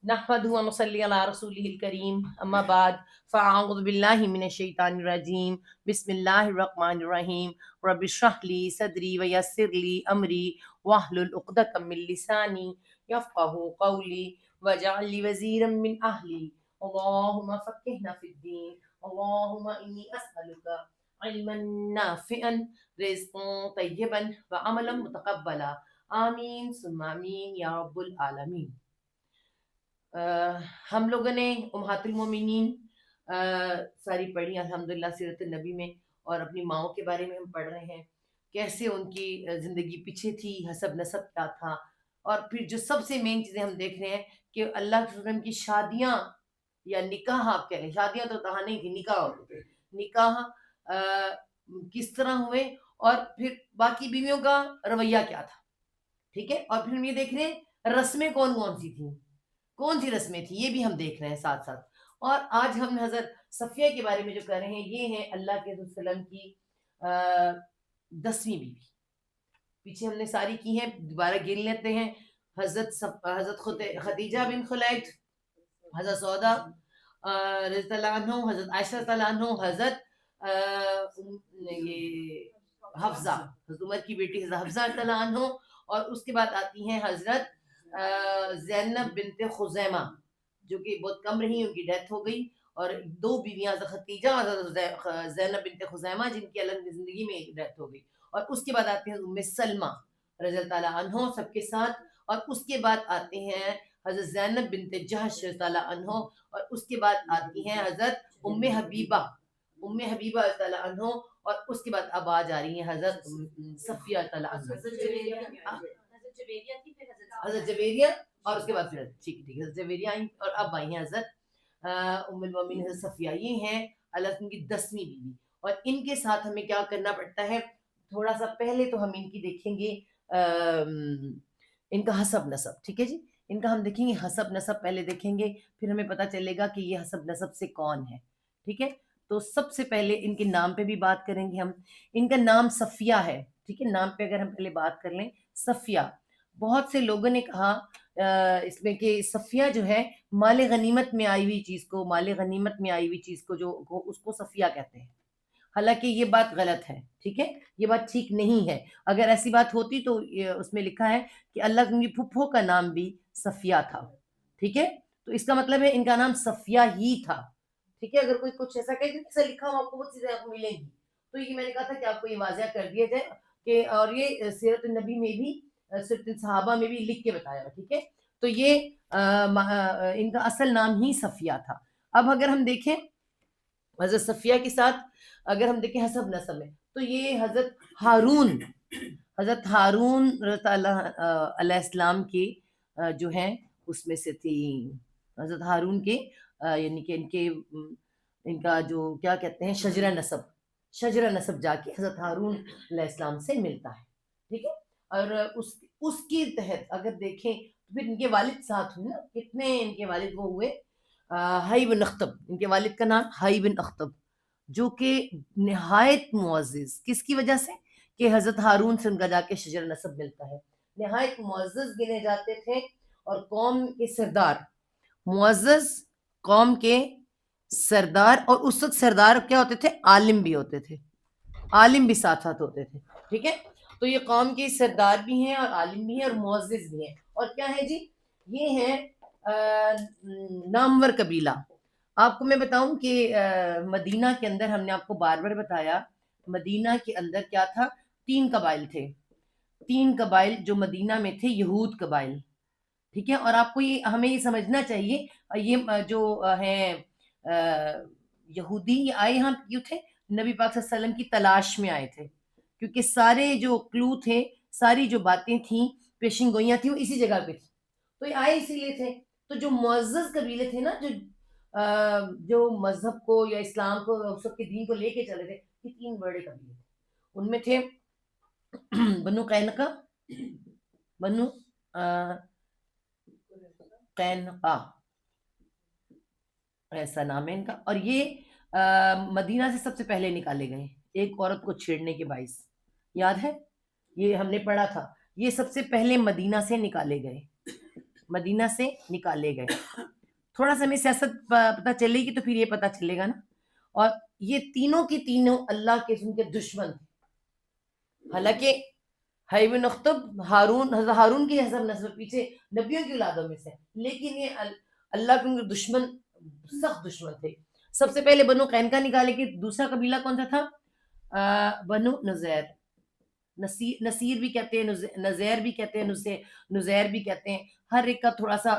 نحمده ونصلي على رسوله الكريم اما بعد فاعوذ بالله من الشيطان الرجيم بسم الله الرحمن الرحيم رب اشرح لي صدري ويسر لي امري واحلل عقدة من لساني يفقهوا قولي واجعل لي وزيرا من اهلي اللهم فقهنا في الدين اللهم اني اسالك علما نافعا رزقا طيبا وعملا متقبلا آمین ثم آمین یا رب العالمین۔ ہم لوگوں نے امہات المومنین ساری پڑھی الحمدللہ سیرت النبی میں، اور اپنی ماؤں کے بارے میں ہم پڑھ رہے ہیں کیسے ان کی زندگی پیچھے تھی، حسب نسب کیا تھا، اور پھر جو سب سے مین چیزیں ہم دیکھ رہے ہیں کہ اللہ کے وسلم کی شادیاں یا نکاح، آپ کہہ لیں شادیاں تو کہاں نہیں تھی، نکاح ہوتے تھے، نکاح کس طرح ہوئے، اور پھر باقی بیویوں کا رویہ کیا تھا، ٹھیک ہے، اور پھر ہم یہ دیکھ رہے ہیں رسمیں کون کون سی تھیں، کون سی رسمیں تھیں، یہ بھی ہم دیکھ رہے ہیں ساتھ ساتھ۔ اور آج ہم حضرت صفیہ کے بارے میں جو کہہ رہے ہیں، یہ ہیں اللہ کے وسلم کی 10ویں بیوی۔ پیچھے ہم نے ساری کی ہیں، دوبارہ گن لیتے ہیں۔ حضرت خدیجہ بن خلید، حضرت سودا رضی اللہ عنہ، حضرت عائشہ رضی اللہ عنہ، حضرت یہ حفصہ، حضرت عمر کی بیٹی حضرت حفصہ رضی اللہ عنہ، اور اس کے بعد آتی ہیں حضرت زینب بنت خزیمہ، جو کہ بہت کم رہی، ان کی ڈیتھ ہو گئی، اور 2 بیویاں حضرت خدیجہ اور حضرت زینب بنت خزیمہ، جن کی اللہ کی زندگی میں ڈیتھ ہو گئی، اور اس کے بعد آتے ہیں ام سلمہ رضی اللہ عنہ سب کے ساتھ، اور اس کے بعد آتے ہیں حضرت زینب بنت جہش رضی اللہ عنہ، اور اس کے بعد آتی ہیں حضرت ام حبیبہ رضی اللہ عنہ، اور اس کے بعد اب آ جا رہی ہیں حضرت صفیہ رضی اللہ عنہ، حضرت جویریہ، اور اس کے بعد پھر ٹھیک ٹھیک حضرت جویریہ آئیں، اور اب آئی ہیں حضرت ام المومنین حضرت صفیہ۔ یہ ہیں اللہ کی 10ویں بیوی، اور ان کے ساتھ ہمیں کیا کرنا پڑتا ہے، تھوڑا سا پہلے تو ہم ان کی دیکھیں گے ان کا حسب نسب، ٹھیک ہے جی، ان کا ہم دیکھیں گے حسب نسب، پہلے دیکھیں گے، پھر ہمیں پتہ چلے گا کہ یہ حسب نسب سے کون ہے، ٹھیک ہے۔ تو سب سے پہلے ان کے نام پہ بھی بات کریں گے ہم۔ ان کا نام صفیہ ہے، ٹھیک ہے، نام پہ اگر ہم پہلے بات کر لیں، صفیہ۔ بہت سے لوگوں نے کہا اس میں کہ صفیہ جو ہے مال غنیمت میں آئی ہوئی چیز کو، مال غنیمت میں آئی ہوئی چیز کو جو اس کو صفیہ کہتے ہیں، حالانکہ یہ بات غلط ہے، ٹھیک ہے، یہ بات ٹھیک نہیں ہے۔ اگر ایسی بات ہوتی تو اس میں لکھا ہے کہ اللہ کی پھپھو کا نام بھی صفیہ تھا، ٹھیک ہے، تو اس کا مطلب ہے ان کا نام صفیہ ہی تھا، ٹھیک ہے۔ اگر کوئی کچھ ایسا کہے کہ ایسا لکھا ہوا آپ کو بہت چیزیں آپ کو ملیں گی، تو یہ میں نے کہا تھا کہ آپ کو یہ واضح کر دیا جائے کہ، اور یہ سیرت النبی میں بھی، سیرت صحابہ میں بھی لکھ کے بتایا ہوا، ٹھیک ہے۔ تو یہ ان کا اصل نام ہی صفیہ تھا۔ اب اگر ہم دیکھیں حضرت صفیہ کے ساتھ اگر ہم دیکھیں حسب نسب میں، تو یہ حضرت ہارون رضی اللہ علیہ السلام کی جو ہیں اس میں سے تھی، حضرت ہارون کے یعنی کہ ان کا جو کیا کہتے ہیں شجرہ نسب جا کے حضرت ہارون علیہ السلام سے ملتا ہے، ٹھیک ہے۔ اور اس کے تحت اگر دیکھیں تو پھر ان کے والد ساتھ ہوئے نا، کتنے ان کے والد وہ ہوئے، حی بن اخطب، ان کے والد کا نام حی بن اخطب، جو کہ نہایت معزز، کس کی وجہ سے کہ حضرت ہارون سے ان کا جا کے شجر نسب ملتا ہے، نہایت معزز گنے جاتے تھے، اور قوم کے سردار، معزز قوم کے سردار، اور اس وقت سردار کیا ہوتے تھے، عالم بھی ہوتے تھے، عالم بھی ساتھ ساتھ ہوتے تھے، ٹھیک ہے۔ تو یہ قوم کے سردار بھی ہیں اور عالم بھی ہیں اور معزز بھی ہیں، اور کیا ہے جی، یہ ہیں نامور قبیلہ۔ آپ کو میں بتاؤں کہ مدینہ کے اندر ہم نے آپ کو بار بار بتایا، مدینہ کے اندر کیا تھا، 3 قبائل تھے، 3 قبائل جو مدینہ میں تھے، یہود قبائل، ٹھیک ہے۔ اور آپ کو یہ ہمیں یہ سمجھنا چاہیے، یہ جو ہیں یہودی آئے یہاں کیوں تھے، نبی پاک صلی اللہ علیہ وسلم کی تلاش میں آئے تھے، کیونکہ سارے جو کلو تھے، ساری جو باتیں تھیں، پیشن گوئیاں تھیں، وہ اسی جگہ پہ تھی، تو یہ آئے اسی لیے تھے۔ تو جو معزز قبیلے تھے نا، جو مذہب کو یا اسلام کو، اس کے دین کو لے کے چلے تھے، یہ 3 بڑے قبیلے تھے، ان میں تھے بنو قینقا، بنو قینقا، ایسا نام ہے ان کا، اور یہ مدینہ سے سب سے پہلے نکالے گئے، ایک عورت کو چھیڑنے کے باعث، یاد ہے، یہ ہم نے پڑھا تھا، یہ سب سے پہلے مدینہ سے نکالے گئے، مدینہ سے نکالے گئے. تھوڑا سا ہمیں سیاست پتہ چلے گی تو پھر یہ پتہ چلے گا نا. اور یہ تینوں کی تینوں اللہ کے ان کے دشمن تھے. حالانکہ حی بن اخطب ہارون، حضرت ہارون کی حسب نسب پیچھے نبیوں کی اولادوں میں سے، لیکن یہ اللہ کے ان کے دشمن، سخت دشمن تھے. سب سے پہلے بنو قینقاع نکالے گی. دوسرا قبیلہ کون سا تھا؟ بنو نذیر. نصیر بھی کہتے ہیں، نذیر بھی کہتے ہیں، نذیر بھی کہتے ہیں. ہر ایک کا تھوڑا سا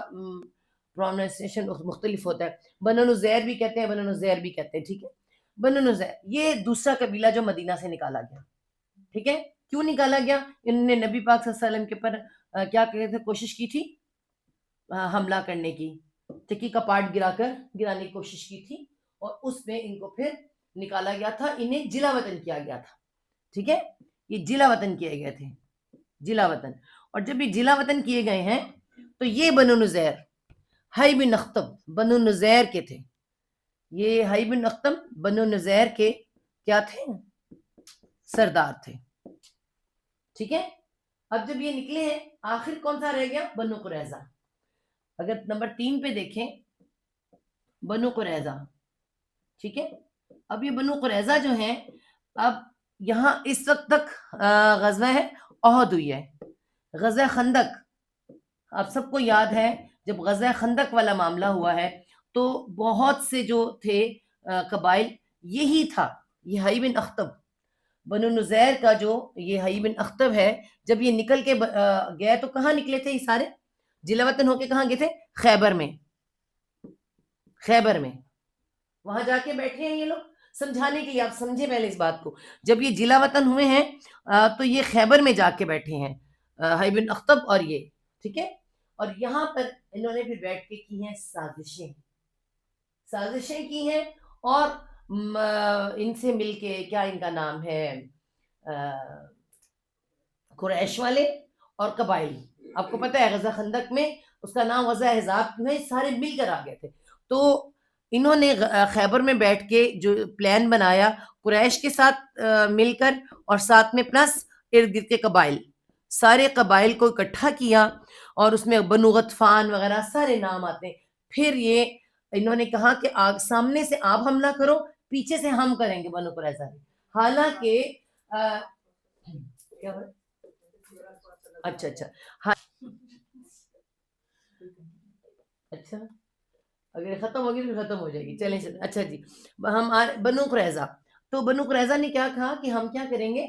پروننسیشن مختلف ہوتا ہے. بنو نذیر بھی کہتے ہیں، بنو نذیر بھی کہتے ہیں. ٹھیک ہے، بنو نذیر یہ دوسرا قبیلہ جو مدینہ سے نکالا گیا. ٹھیک ہے، کیوں نکالا گیا؟ انہوں نے نبی پاک صلی اللہ علیہ وسلم کے پر کیا کہتے تھے، کوشش کی تھی حملہ کرنے کی. چکی کا پارٹ گرانے کی کوشش کی تھی، اور اس میں ان کو پھر نکالا گیا تھا. انہیں جلا وطن کیا گیا تھا. ٹھیک ہے، یہ جلا وطن کیے گئے تھے، جلا وطن. اور جب یہ جلا وطن کیے گئے ہیں تو یہ بنو نذیر حی بن اخطب بنو نذیر کے تھے. یہ حی بن اخطب بنو نذیر کے کیا تھے؟ سردار تھے. ٹھیک ہے، اب جب یہ نکلے ہیں، آخر کون سا رہ گیا؟ بنو قریظہ. اگر نمبر 3 پہ دیکھیں، بنو قریظہ. ٹھیک ہے، اب یہ بنو قریظہ جو ہیں، اب یہاں اس وقت تک غزوہ ہے احد ہوئی ہے. غزوہ خندق آپ سب کو یاد ہے، جب غزوہ خندق والا معاملہ ہوا ہے تو بہت سے جو تھے قبائل، یہی تھا یہ حی بن اخطب بنو نذیر کا جو یہ حی بن اخطب ہے. جب یہ نکل کے گئے تو کہاں نکلے تھے؟ یہ سارے جلا وطن ہو کے کہاں گئے تھے؟ خیبر میں. خیبر میں وہاں جا کے بیٹھے ہیں یہ لوگ. سمجھانے کے لیے آپ سمجھے پہلے اس بات کو، جب یہ جلا وطن ہوئے ہیں تو یہ خیبر میں جا کے بیٹھے ہیں حی بن اخطب اور یہ. ٹھیک ہے، اور یہاں پر انہوں نے بھی بیٹھ کے کی ہیں سازشیں کی ہیں. اور ان سے مل کے، کیا ان کا نام ہے، قریش والے اور قبائل. آپ کو پتہ ہے غزوہ خندق میں اس کا نام غزوہ احزاب میں سارے مل کر آ گئے تھے. تو انہوں نے خیبر میں بیٹھ کے جو پلان بنایا قریش کے ساتھ مل کر، اور ساتھ میں پلس ارد گرد کے قبائل، سارے قبائل کو اکٹھا کیا، اور اس میں بنو غطفان وغیرہ سارے نام آتے ہیں. پھر یہ انہوں نے کہا کہ سامنے سے آپ حملہ کرو، پیچھے سے ہم کریں گے بنو قریظہ. حالانکہ کیا ہوا؟ اچھا اچھا، اگر ختم ہوگی تو ختم ہو جائے گی. چلیں اچھا جی، ہم بنو قریظہ. تو بنو قریظہ نے کیا کہا کہ ہم کیا کریں گے؟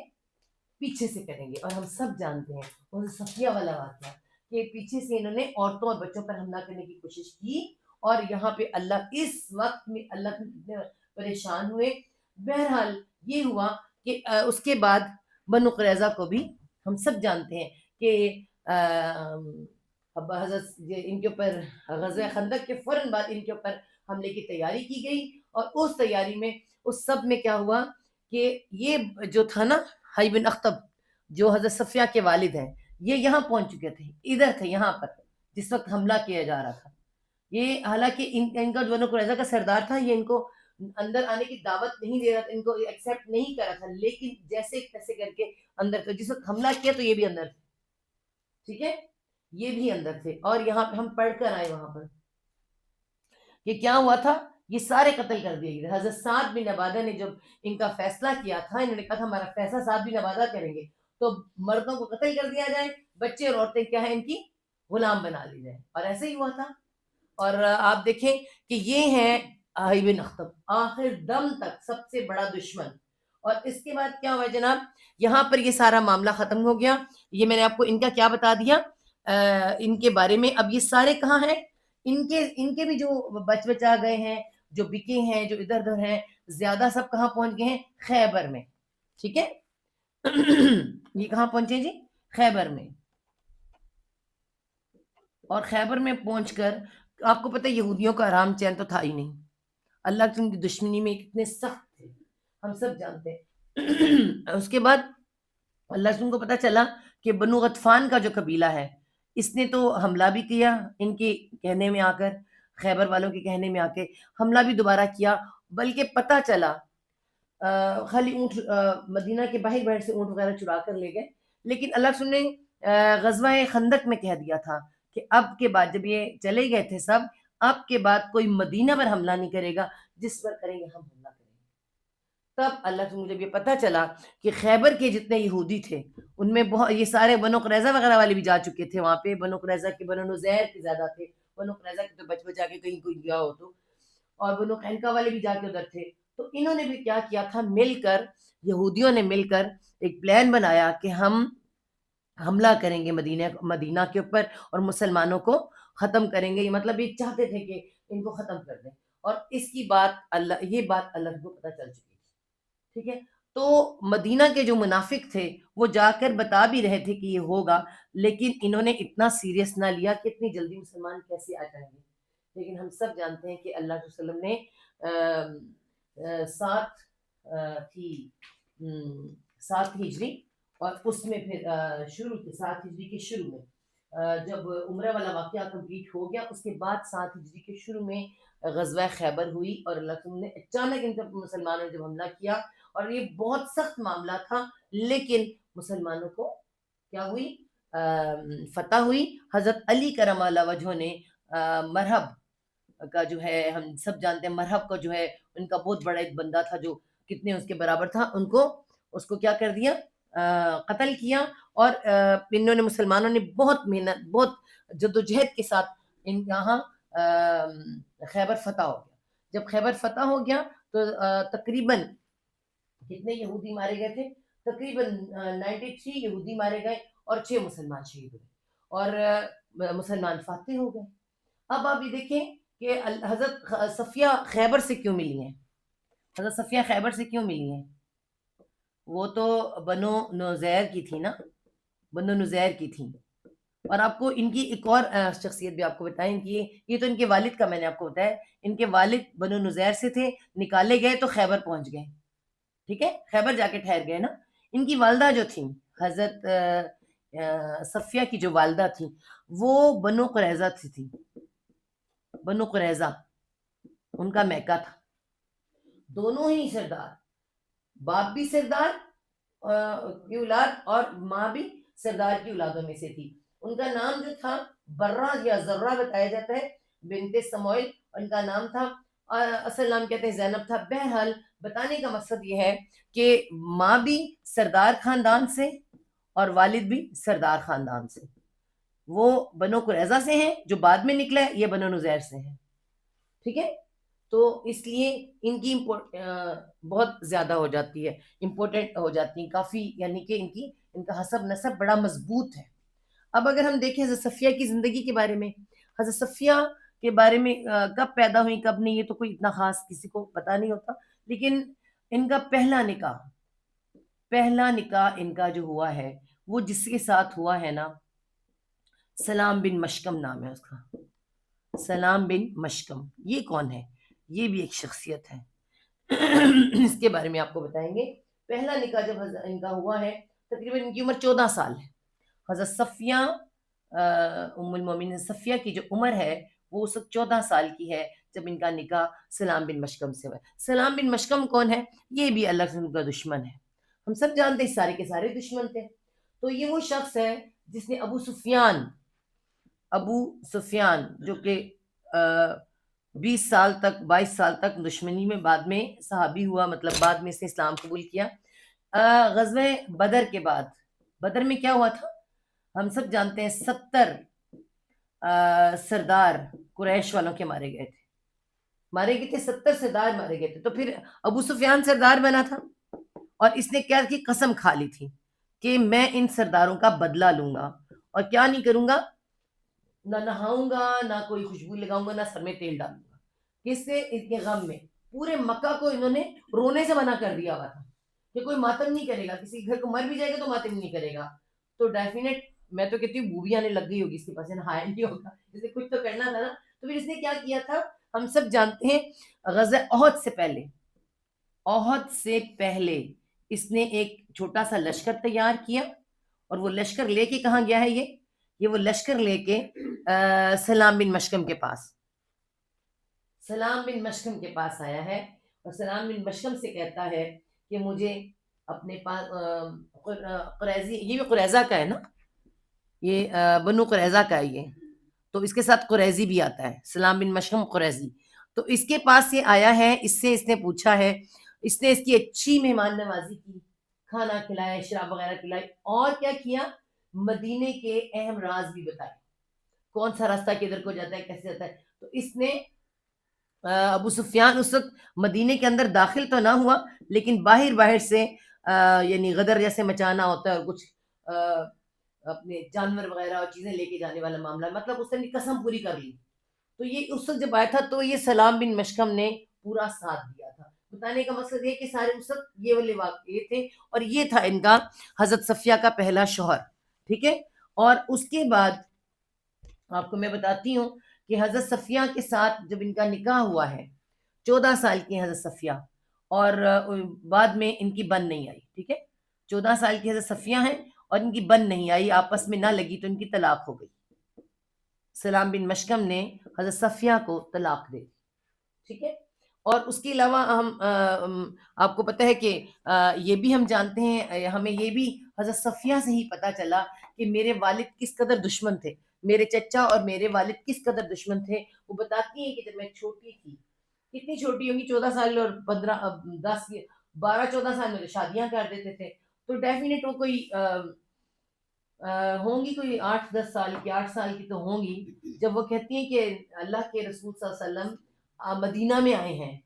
پیچھے سے کریں گے. اور ہم سب جانتے ہیں وہ صفیہ والا واقعہ کہ پیچھے سے انہوں نے عورتوں اور بچوں پر حملہ کرنے کی کوشش کی. اور یہاں پہ اللہ اس وقت میں اللہ کتنے پریشان ہوئے. بہرحال یہ ہوا کہ اس کے بعد بنو قریظہ کو بھی ہم سب جانتے ہیں کہ اب حضرت ان کے اوپر غزوہ خندق کے فوراً بعد ان کے اوپر حملے کی تیاری کی گئی. اور اس تیاری میں اس سب میں کیا ہوا کہ یہ جو تھا نا حی بن اخطب جو حضرت صفیہ کے والد ہیں، یہ یہاں پہنچ چکے تھے، ادھر تھے یہاں پر جس وقت حملہ کیا جا رہا تھا. یہ حالانکہ ان کا جو بنو قریظہ کا سردار تھا، یہ ان کو اندر آنے کی دعوت نہیں دے رہا تھا، ان کو ایکسیپٹ نہیں کر رہا تھا، لیکن جیسے تیسے کر کے اندر تھے. جس وقت حملہ کیا تو یہ بھی اندر تھے. ٹھیک ہے، یہ بھی اندر تھے. اور یہاں پہ ہم پڑھ کر آئے وہاں پر کہ کیا ہوا تھا. یہ سارے قتل کر دیے گئے. حضرت سعد بن عبادہ نے جب ان کا فیصلہ کیا تھا، انہوں نے کہا تھا ہمارا فیصلہ سعد بن عبادہ کریں گے تو مردوں کو قتل کر دیا جائے، بچے اور عورتیں کیا ہیں ان کی غلام بنا لی جائے. اور ایسے ہی ہوا تھا. اور آپ دیکھیں کہ یہ ہیں حی بن اخطب، آخر دم تک سب سے بڑا دشمن. اور اس کے بعد کیا ہوا جناب؟ یہاں پر یہ سارا معاملہ ختم ہو گیا. یہ میں نے آپ کو ان کا کیا بتا دیا ان کے بارے میں. اب یہ سارے کہاں ہیں؟ ان کے بھی جو بچا گئے ہیں، جو بکے ہیں، جو ادھر ادھر ہیں، زیادہ سب کہاں پہنچ گئے ہیں؟ خیبر میں. ٹھیک ہے، یہ کہاں پہنچے جی؟ خیبر میں. اور خیبر میں پہنچ کر آپ کو پتہ یہودیوں کا آرام چین تو تھا ہی نہیں. اللہ کی ان کی دشمنی میں کتنے سخت تھے ہم سب جانتے ہیں. اس کے بعد اللہ سے ان کو پتہ چلا کہ بنو غطفان کا جو قبیلہ ہے، اس نے تو حملہ بھی کیا ان کے کہنے میں آ کر، خیبر والوں کے کہنے میں آ کے حملہ بھی دوبارہ کیا. بلکہ پتہ چلا خالی اونٹ مدینہ کے باہر باہر سے اونٹ وغیرہ چرا کر لے گئے. لیکن اللہ نے غزوہ خندق میں کہہ دیا تھا کہ اب کے بعد جب یہ چلے گئے تھے سب، اب کے بعد کوئی مدینہ پر حملہ نہیں کرے گا، جس پر کریں گے ہم حملہ کریں گے۔ تب اللہ سے مجھے یہ پتا چلا کہ خیبر کے جتنے یہودی تھے ان میں بہت، یہ سارے بنو قریظہ وغیرہ والے بھی جا چکے تھے وہاں پہ، بنو قریظہ کے، بنو نذیر کے زیادہ تھے، بنو قریظہ کے تو بچ بچا کے کہیں کوئی گیا ہو تو، اور بنو قینقاع والے بھی جا کے ادھر تھے۔ تو انہوں نے بھی کیا کیا تھا، مل کر، یہودیوں نے مل کر ایک پلان بنایا کہ ہم حملہ کریں گے مدینہ کے اوپر اور مسلمانوں کو ختم کریں گے، یہ مطلب یہ چاہتے تھے کہ ان کو ختم کر دیں، اور اس کی بات یہ بات اللہ کو پتہ چل چکی تھی، ٹھیک ہے۔ تو مدینہ کے جو منافق تھے وہ جا کر بتا بھی رہے تھے کہ یہ ہوگا، لیکن انہوں نے اتنا سیریس نہ لیا کہ اتنی جلدی مسلمان کیسے آ جائیں گے۔ لیکن ہم سب جانتے ہیں کہ اللہ کے وسلم نے سات تھی 7 ہجری، اور اس میں پھر شروع 7 ہجری کے شروع میں جب عمرہ والا واقعہ کمپلیٹ ہو گیا، اس کے بعد 7 ہجری کے شروع میں غزوہ خیبر ہوئی، اور اللہ تعالیٰ نے اچانک ان پر مسلمانوں نے جب حملہ کیا، اور یہ بہت سخت معاملہ تھا، لیکن مسلمانوں کو کیا ہوئی، فتح ہوئی۔ حضرت علی کرم اللہ وجہ نے مرہب کا جو ہے، ہم سب جانتے ہیں مرہب کا جو ہے ان کا بہت بڑا ایک بندہ تھا جو کتنے اس کے برابر تھا، اس کو کیا کر دیا، قتل کیا، اور انہوں نے، مسلمانوں نے بہت محنت، بہت جدوجہد کے ساتھ یہاں خیبر فتح ہو گیا۔ جب خیبر فتح ہو گیا تو تقریباً کتنے یہودی مارے گئے تھے، تقریباً 93 یہودی مارے گئے اور 6 مسلمان شہید ہوئے، اور مسلمان فاتح ہو گئے۔ اب آپ یہ دیکھیں کہ حضرت صفیہ خیبر سے کیوں ملی ہیں، حضرت صفیہ خیبر سے کیوں ملی ہیں؟ وہ تو بنو نذیر کی تھی نا، بنو نذیر کی تھی۔ اور آپ کو ان کی ایک اور شخصیت بھی آپ کو بتائیں، ان کی یہ تو ان کے والد کا میں نے آپ کو بتایا، ان کے والد بنو نذیر سے تھے، نکالے گئے تو خیبر پہنچ گئے، ٹھیک ہے، خیبر جا کے ٹھہر گئے نا۔ ان کی والدہ جو تھیں، حضرت صفیہ کی جو والدہ تھیں، وہ بنو قریظہ سے تھی، بنو قریظہ ان کا میکا تھا، دونوں ہی سردار، باپ بھی سردار کی اولاد اور ماں بھی سردار کی اولادوں میں سے تھی۔ ان کا نام جو تھا برہ یا ذرہ بتایا جاتا ہے، بنت سموئل ان کا نام تھا، اصل نام کہتے ہیں زینب تھا۔ بہرحال بتانے کا مقصد یہ ہے کہ ماں بھی سردار خاندان سے اور والد بھی سردار خاندان سے، وہ بنو قریظہ سے ہیں جو بعد میں نکلے، یہ بنو نذیر سے ہیں، ٹھیک ہے۔ تو اس لیے ان کی بہت زیادہ ہو جاتی ہے، امپورٹنٹ ہو جاتی ہیں کافی، یعنی کہ ان کا حسب نسب بڑا مضبوط ہے۔ اب اگر ہم دیکھیں حضرت صفیہ کی زندگی کے بارے میں، حضرت صفیہ کے بارے میں کب پیدا ہوئی کب نہیں، یہ تو کوئی اتنا خاص کسی کو پتا نہیں ہوتا، لیکن ان کا پہلا نکاح ان کا جو ہوا ہے وہ جس کے ساتھ ہوا ہے نا، سلام بن مشکم نام ہے اس کا، سلام بن مشکم۔ یہ کون ہے؟ یہ بھی ایک شخصیت ہے، اس کے بارے میں آپ کو بتائیں گے۔ پہلا نکاح جب ان کا ہوا ہے، تقریباً ان کی عمر 14 سال ہے۔ حضرت صفیہ ام المومنین صفیہ کی جو عمر ہے وہ اس وقت 14 سال کی ہے جب ان کا نکاح سلام بن مشکم سے ہوا ہے۔ سلام بن مشکم کون ہے؟ یہ بھی اللہ سے کا دشمن ہے، ہم سب جانتے ہیں سارے کے سارے دشمن تھے۔ تو یہ وہ شخص ہے جس نے ابو سفیان جو کہ 22 سال تک دشمنی میں، بعد میں صحابی ہوا، مطلب بعد میں اس نے اسلام قبول کیا۔ غزوہ بدر کے بعد، بدر میں کیا ہوا تھا ہم سب جانتے ہیں، 70 سردار قریش والوں کے مارے گئے تھے، 70 سردار مارے گئے تھے۔ تو پھر ابو سفیان سردار بنا تھا، اور اس نے کیا کی قسم کھا لی تھی کہ میں ان سرداروں کا بدلہ لوں گا، اور کیا نہیں کروں گا، نہ نہاؤں گا، نہ کوئی خوشبو لگاؤں گا، نہ سر میں تیل ڈالوں گا۔ کس سے؟ اس کے غم میں پورے مکہ کو انہوں نے رونے سے منع کر دیا ہوا تھا کہ کوئی ماتم نہیں کرے گا، کسی گھر کو مر بھی جائے گا تو ماتم نہیں کرے گا۔ تو ڈیفینیٹ میں تو کہتی ہوں بوبی آنے لگ گئی ہوگی اس کے پاس، نہایا نہیں ہوگا، اسے کچھ تو کرنا تھا نا۔ تو پھر اس نے کیا کیا تھا ہم سب جانتے ہیں، غزوہ احد سے پہلے اس نے ایک چھوٹا سا لشکر تیار کیا، اور وہ لشکر لے کے کہاں گیا ہے، یہ وہ لشکر لے کے سلام بن مشکم کے پاس آیا ہے، اور سلام بن مشکم سے کہتا ہے کہ مجھے اپنے پاس قریظی، یہ بھی قریظہ کا ہے نا، یہ بنو قریظہ کا ہے یہ، تو اس کے ساتھ قریزی بھی آتا ہے، سلام بن مشکم قریزی. تو اس کے پاس یہ آیا ہے، اس سے اس نے پوچھا ہے، اس نے اس کی اچھی مہمان نوازی کی، کھانا کھلایا، شراب وغیرہ کھلائی، اور کیا کیا، مدینے کے اہم راز بھی بتائے، کون سا راستہ کدھر کو جاتا ہے، کیسے جاتا ہے. تو اس نے ابو سفیان اس وقت مدینے کے اندر داخل تو نہ ہوا، لیکن باہر باہر سے یعنی غدر جیسے مچانا ہوتا ہے، اور کچھ اپنے جانور وغیرہ اور چیزیں لے کے جانے والا معاملہ، مطلب اس نے قسم پوری کر لی. تو یہ اس وقت جب آیا تھا تو یہ سلام بن مشکم نے پورا ساتھ دیا تھا. بتانے کا مقصد یہ کہ سارے اس وقت یہ والے واقعے تھے، اور یہ تھا ان کا حضرت صفیہ کا پہلا شوہر. ٹھیک ہے. اور اس کے بعد آپ کو میں بتاتی ہوں کہ حضرت صفیہ کے ساتھ جب ان کا نکاح ہوا ہے، 14 سال کی حضرت صفیہ، اور بعد میں ان کی بن نہیں آئی. ٹھیک ہے. 14 سال کی حضرت صفیہ ہیں اور ان کی بن نہیں آئی، آپس میں نہ لگی، تو ان کی طلاق ہو گئی. سلام بن مشکم نے حضرت صفیہ کو طلاق دے دی. ٹھیک ہے. اور اس کے علاوہ ہم آپ کو پتہ ہے کہ یہ بھی ہم جانتے ہیں، ہمیں یہ بھی حضرت صفیہ سے ہی پتہ چلا کہ میرے والد کس قدر دشمن تھے، میرے چچا اور میرے والد کس قدر دشمن تھے. وہ بتاتی ہیں کہ جب میں چھوٹی تھی، کتنی چھوٹی ہوں گی، 14 سال اور 12 14 سال میں شادیاں کر دیتے تھے. تو ڈیفینیٹ وہ کوئی ہوں گی کوئی 8 10 سال کی، 8 سال کی تو ہوں گی، جب وہ کہتی ہیں کہ اللہ کے رسول صلی اللہ علیہ وسلم مدینہ میں آئے ہیں،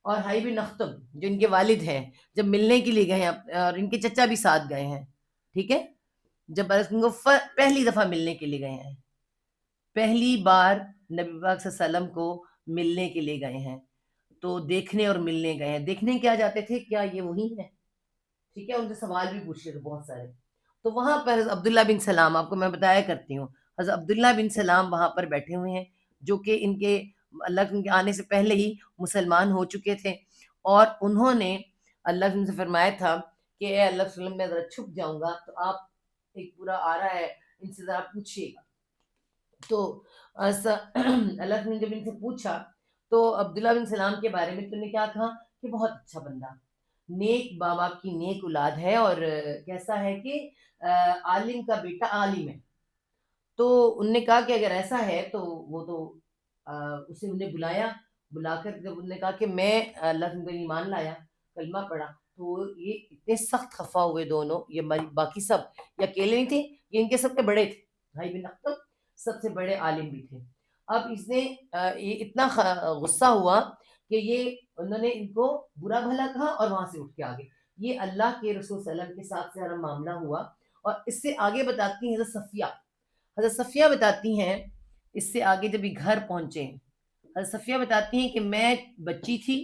اور ہائی بن اختب جو ان کے والد ہیں جب ملنے کے لیے گئے ہیں، اور ان کے چچا بھی ساتھ گئے ہیں. ٹھیک ہے. جب ان کو پہلی دفعہ ملنے کے لیے گئے ہیں، پہلی بار نبی پاک صلی اللہ علیہ وسلم کو ملنے کے لیے گئے ہیں، تو دیکھنے اور ملنے گئے ہیں. دیکھنے کیا جاتے تھے، کیا یہ وہی ہے؟ ٹھیک ہے. ان سے سوال بھی پوچھے تھے بہت سارے. تو وہاں پر حضرت عبداللہ بن سلام، آپ کو میں بتایا کرتی ہوں، حضرت عبداللہ بن سلام وہاں پر بیٹھے ہوئے ہیں، جو کہ ان کے اللہ کے آنے سے پہلے ہی مسلمان ہو چکے تھے. اور انہوں نے اللہ سے فرمایا تھا کہ اے اللہ صلی اللہ علیہ وسلم، میں ذرا چھپ جاؤں گا، تو آپ ایک پورا آ رہا ہے، ان سے ذرا پوچھیے گا. تو اللہ نے جب ان سے پوچھا تو عبداللہ بن سلام کے بارے میں تو نے کیا کہا کہ بہت اچھا بندہ، نیک باپ باپ کی نیک اولاد ہے، اور کیسا ہے کہ عالم کا بیٹا عالم ہے. تو ان نے کہا کہ اگر ایسا ہے تو وہ تو اسے انہیں بلا کر جب انہوں نے کہا کہ میں اللہ کے ایمان لایا، کلمہ پڑھا، تو یہ اتنے سخت خفا ہوئے دونوں. یہ باقی سب یہ اکیلے نہیں تھے، یہ ان کے سب کے بڑے تھے، بھائی بن اختب سب سے بڑے عالم بھی تھے. اب اس نے یہ اتنا غصہ ہوا کہ یہ انہوں نے ان کو برا بھلا کہا اور وہاں سے اٹھ کے آگے. یہ اللہ کے رسول صلی اللہ علیہ وسلم کے ساتھ سارا معاملہ ہوا. اور اس سے آگے بتاتی ہیں حضرت صفیہ بتاتی ہیں، اس سے آگے جب یہ گھر پہنچے، حضرت صفیہ بتاتی ہیں کہ میں بچی تھی،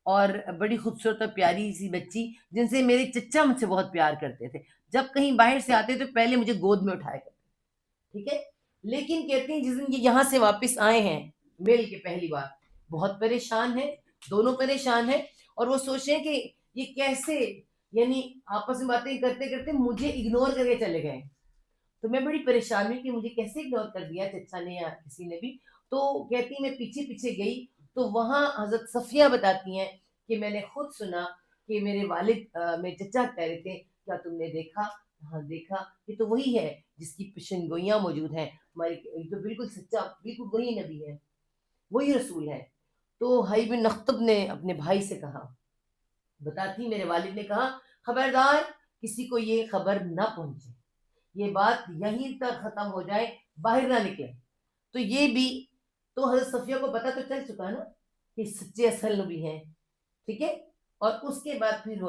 اور بڑی خوبصورت اور پیاری سی بچی، جن سے میرے چچا مجھ سے بہت پیار کرتے تھے. جب کہیں باہر سے آتے تو پہلے مجھے گود میں اٹھایا کرتے. ٹھیک ہے. لیکن کہتے ہیں جس دن یہ یہاں سے واپس آئے ہیں مل کے پہلی بار، بہت پریشان ہیں، دونوں پریشان ہیں، اور وہ سوچ رہے ہیں کہ یہ کیسے، یعنی آپس میں باتیں کرتے کرتے مجھے اگنور کر کے چلے گئے. تو میں بڑی پریشان ہوئی کہ مجھے کیسے اگنور کر دیا چچا نے یا کسی نے بھی. تو کہتی میں پیچھے پیچھے گئی، تو وہاں حضرت صفیہ بتاتی ہیں کہ میں نے خود سنا کہ میرے والد میرے چچا کہہ رہے تھے کیا تم نے دیکھا؟ ہاں دیکھا، یہ تو وہی ہے جس کی پیشن گوئیاں موجود ہیں ہماری، یہ تو بالکل سچا، بالکل وہی نبی ہے، وہی رسول ہے. تو حی بن اختب نے اپنے بھائی سے کہا، بتاتی میرے والد نے کہا خبردار کسی کو یہ خبر نہ پہنچے، یہ بات یہیں تک ختم ہو جائے، باہر نہ نکلے. تو یہ بھی تو حضرت صفیہ کو پتہ تو چل چکا نا کہ سچے اصل نبی ہیں. ٹھیک ہے. اور اس کے بعد پھر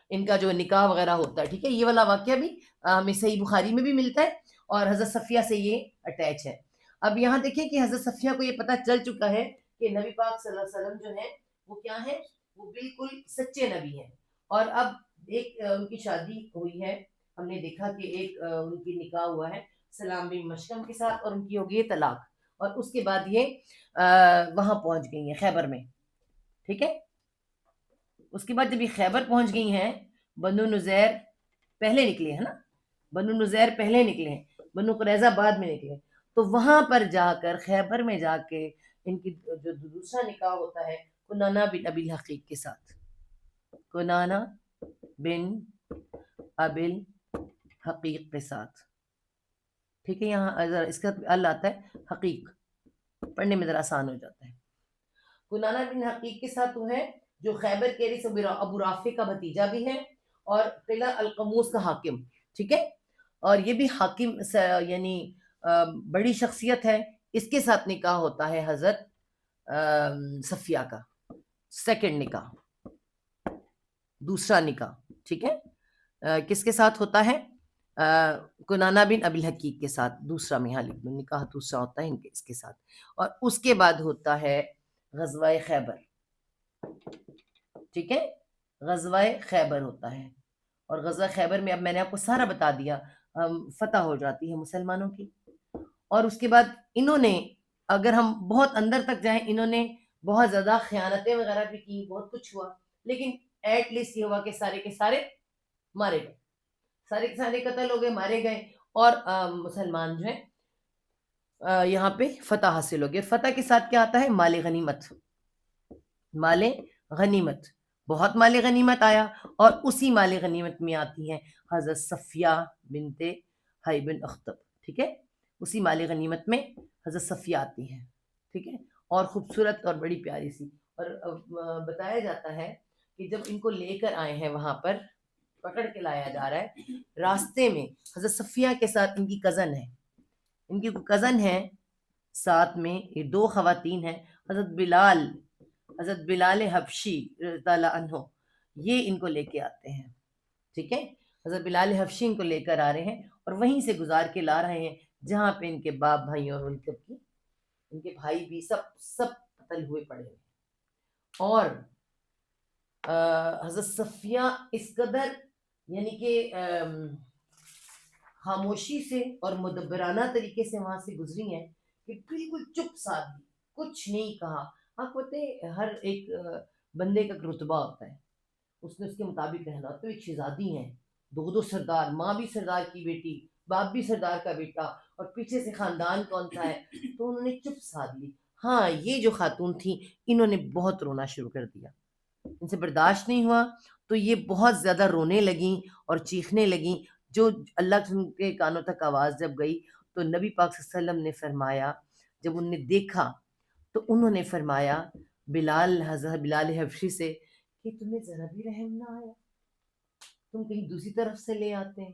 ان کا جو نکاح وغیرہ ہوتا ہے. ٹھیک ہے. یہ والا واقعہ بھی ہمیں صحیح بخاری میں بھی ملتا ہے، اور حضرت صفیہ سے یہ اٹیچ ہے. اب یہاں دیکھیں کہ حضرت صفیہ کو یہ پتہ چل چکا ہے کہ نبی پاک صلی اللہ علیہ وسلم جو ہیں وہ کیا ہیں، وہ بالکل سچے نبی ہیں. اور اب ایک ان کی شادی ہوئی ہے، ہم نے دیکھا کہ ایک ان کی نکاح ہوا ہے سلام بن مشکم کے ساتھ، اور ان کی ہوگی طلاق. اور اس کے بعد یہ وہاں پہنچ گئی ہیں خیبر میں. ٹھیک ہے. اس کے بعد جب یہ خیبر پہنچ گئی ہیں، بنو نذیر پہلے نکلے ہیں نا، بنو نذیر پہلے نکلے ہیں، بنو قریظہ بعد میں نکلے. تو وہاں پر جا کر خیبر میں جا کے ان کی جو دوسرا نکاح ہوتا ہے کنانہ بن ابی الحقیق کے ساتھ. کنانہ بن ابی الحقیق کے ساتھ. ٹھیک ہے، یہاں اس کا ال آتا ہے حقیق، پڑھنے میں ذرا آسان ہو جاتا ہے. کنانہ بن حقیق کے ساتھ وہ ہے جو خیبر کیری سے ابو رافع کا بھتیجا بھی ہے اور قلعہ القموس کا حاکم. ٹھیک ہے، اور یہ بھی حاکم یعنی بڑی شخصیت ہے. اس کے ساتھ نکاح ہوتا ہے حضرت صفیہ کا، سیکنڈ نکاح، دوسرا نکاح. ٹھیک ہے، کس کے ساتھ ہوتا ہے؟ کنانہ بن ابی الحقیق کے ساتھ. دوسرا میں نکاح دوسرا ہوتا ہے اس کے ساتھ. اور اس کے بعد ہوتا ہے غزوہ خیبر. ٹھیک ہے، غزوہ خیبر ہوتا ہے. اور غزوہ خیبر میں اب میں نے آپ کو سارا بتا دیا، فتح ہو جاتی ہے مسلمانوں کی. اور اس کے بعد انہوں نے، اگر ہم بہت اندر تک جائیں، انہوں نے بہت زیادہ خیانتیں وغیرہ بھی کی، بہت کچھ ہوا، لیکن ایٹ لیسٹ یہ ہوا کہ سارے کے سارے مارے گئے، سارے کے سارے قتل ہو گئے، مارے گئے. اور مسلمان جو ہیں یہاں پہ فتح حاصل ہو گئے. فتح کے ساتھ کیا آتا ہے؟ مال غنیمت. مال غنیمت، بہت مال غنیمت آیا. اور اسی مال غنیمت میں آتی ہے حضرت صفیہ بنت حی بن اخطب. ٹھیک ہے، اسی مال غنیمت میں حضرت صفیہ آتی ہیں. ٹھیک ہے، اور خوبصورت اور بڑی پیاری سی. اور بتایا جاتا ہے کہ جب ان کو لے کر آئے ہیں، وہاں پر پکڑ کے لایا جا رہا ہے، راستے میں حضرت صفیہ کے ساتھ ان کی کزن ہے، ان کی کزن ہے ساتھ میں، یہ دو خواتین ہیں، حضرت بلال حبشی رضی اللہ عنہ، یہ ان کو لے کے آتے ہیں. ٹھیک ہے، حضرت بلال حبشی ان کو لے کر آ رہے ہیں اور وہیں سے گزار کے لا رہے ہیں جہاں پہ ان کے باپ بھائی اور ان کے بھائی بھی سب قتل ہوئے پڑے ہیں. اور حضرت صفیہ اس قدر یعنی کہ خاموشی سے اور مدبرانہ طریقے سے وہاں سے گزری ہیں کہ بالکل چپ سادھ، کچھ نہیں کہا. آپ پتہ ہے ہر ایک بندے کا رتبہ ہوتا ہے، اس نے اس کے مطابق رہنا. تو ایک شہزادی ہیں، دو سردار، ماں بھی سردار کی بیٹی، باپ بھی سردار کا بیٹا، اور پیچھے سے خاندان کون سا ہے، تو انہوں نے چپ سادھ لی. ہاں، یہ جو خاتون تھیں انہوں نے بہت رونا شروع کر دیا، ان سے برداشت نہیں ہوا، تو یہ بہت زیادہ رونے لگیں اور چیخنے لگیں. جو اللہ کے کانوں تک آواز جب گئی تو نبی پاک صلی اللہ علیہ وسلم نے فرمایا، جب انہوں نے دیکھا تو انہوں نے فرمایا حضرت بلال حبشی سے کہ تمہیں ذرا بھی رحم نہ آیا؟ تم کہیں دوسری طرف سے لے آتے ہیں،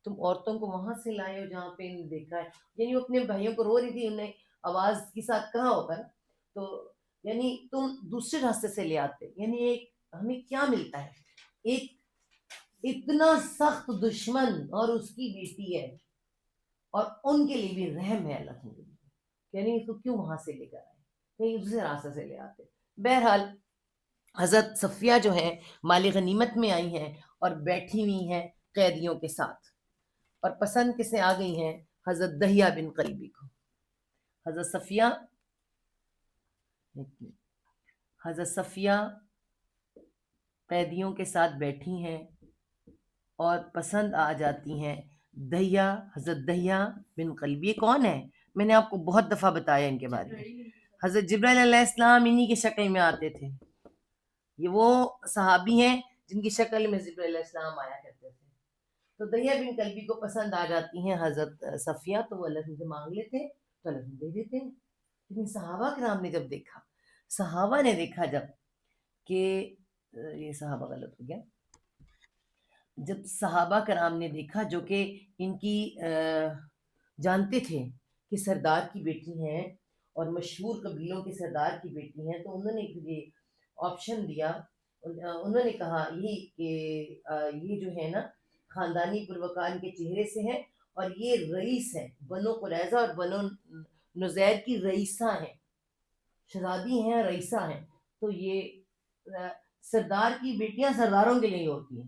تم عورتوں کو وہاں سے لائے ہو جہاں پہ انہیں دیکھا ہے. یعنی وہ اپنے بھائیوں کو رو رہی تھی، انہیں آواز کے ساتھ کہا ہوگا نا، تو یعنی تم دوسرے راستے سے لے آتے. یعنی ایک ہمیں کیا ملتا ہے؟ ایک اتنا سخت دشمن اور اس کی بیٹی ہے، اور ان کے لیے بھی رحم ہے اللہ کے لیے، یعنی اس کو کیوں وہاں سے لے کر آئے، کہیں دوسرے راستے سے لے آتے. بہرحال حضرت صفیہ جو ہیں مال غنیمت میں آئی ہیں اور بیٹھی ہوئی ہیں قیدیوں کے ساتھ، اور پسند کسے آ گئی ہیں؟ حضرت دہیہ بن قلبی کو. حضرت صفیہ قیدیوں کے ساتھ بیٹھی ہیں اور پسند آ جاتی ہیں دہیہ، حضرت دہیہ بن قلبی. یہ کون ہے؟ میں نے آپ کو بہت دفعہ بتایا ان کے بارے میں. حضرت جبرائیل علیہ السلام انہی کی شکل میں آتے تھے. یہ وہ صحابی ہیں جن کی شکل میں جبرائیل علیہ السلام آیا کرتے تھے. تو دہیہ بن قلبی کو پسند آ جاتی ہیں حضرت صفیہ، تو وہ اللہ سے مانگ لیتے تو اللہ دے دیتے ہیں. لیکن صحابہ کرام نے جب دیکھا، صحابہ نے دیکھا جب کہ یہ صحابہ غلط ہو گیا، جب صحابہ کرام نے دیکھا جو کہ ان کی جانتے تھے کہ سردار کی بیٹی ہیں اور مشہور قبیلوں کے سردار کی بیٹی ہیں، تو انہوں نے یہ آپشن دیا. انہوں نے کہا یہی کہ یہ جو ہے نا خاندانی پروکار کے چہرے سے ہے، اور یہ رئیس ہے بنو قریظہ اور بنو نذیر کی رئیسہ ہیں، شہزادی ہیں، رئیسہ ہیں. تو یہ سردار کی بیٹیاں سرداروں کے لیے ہوتی ہیں،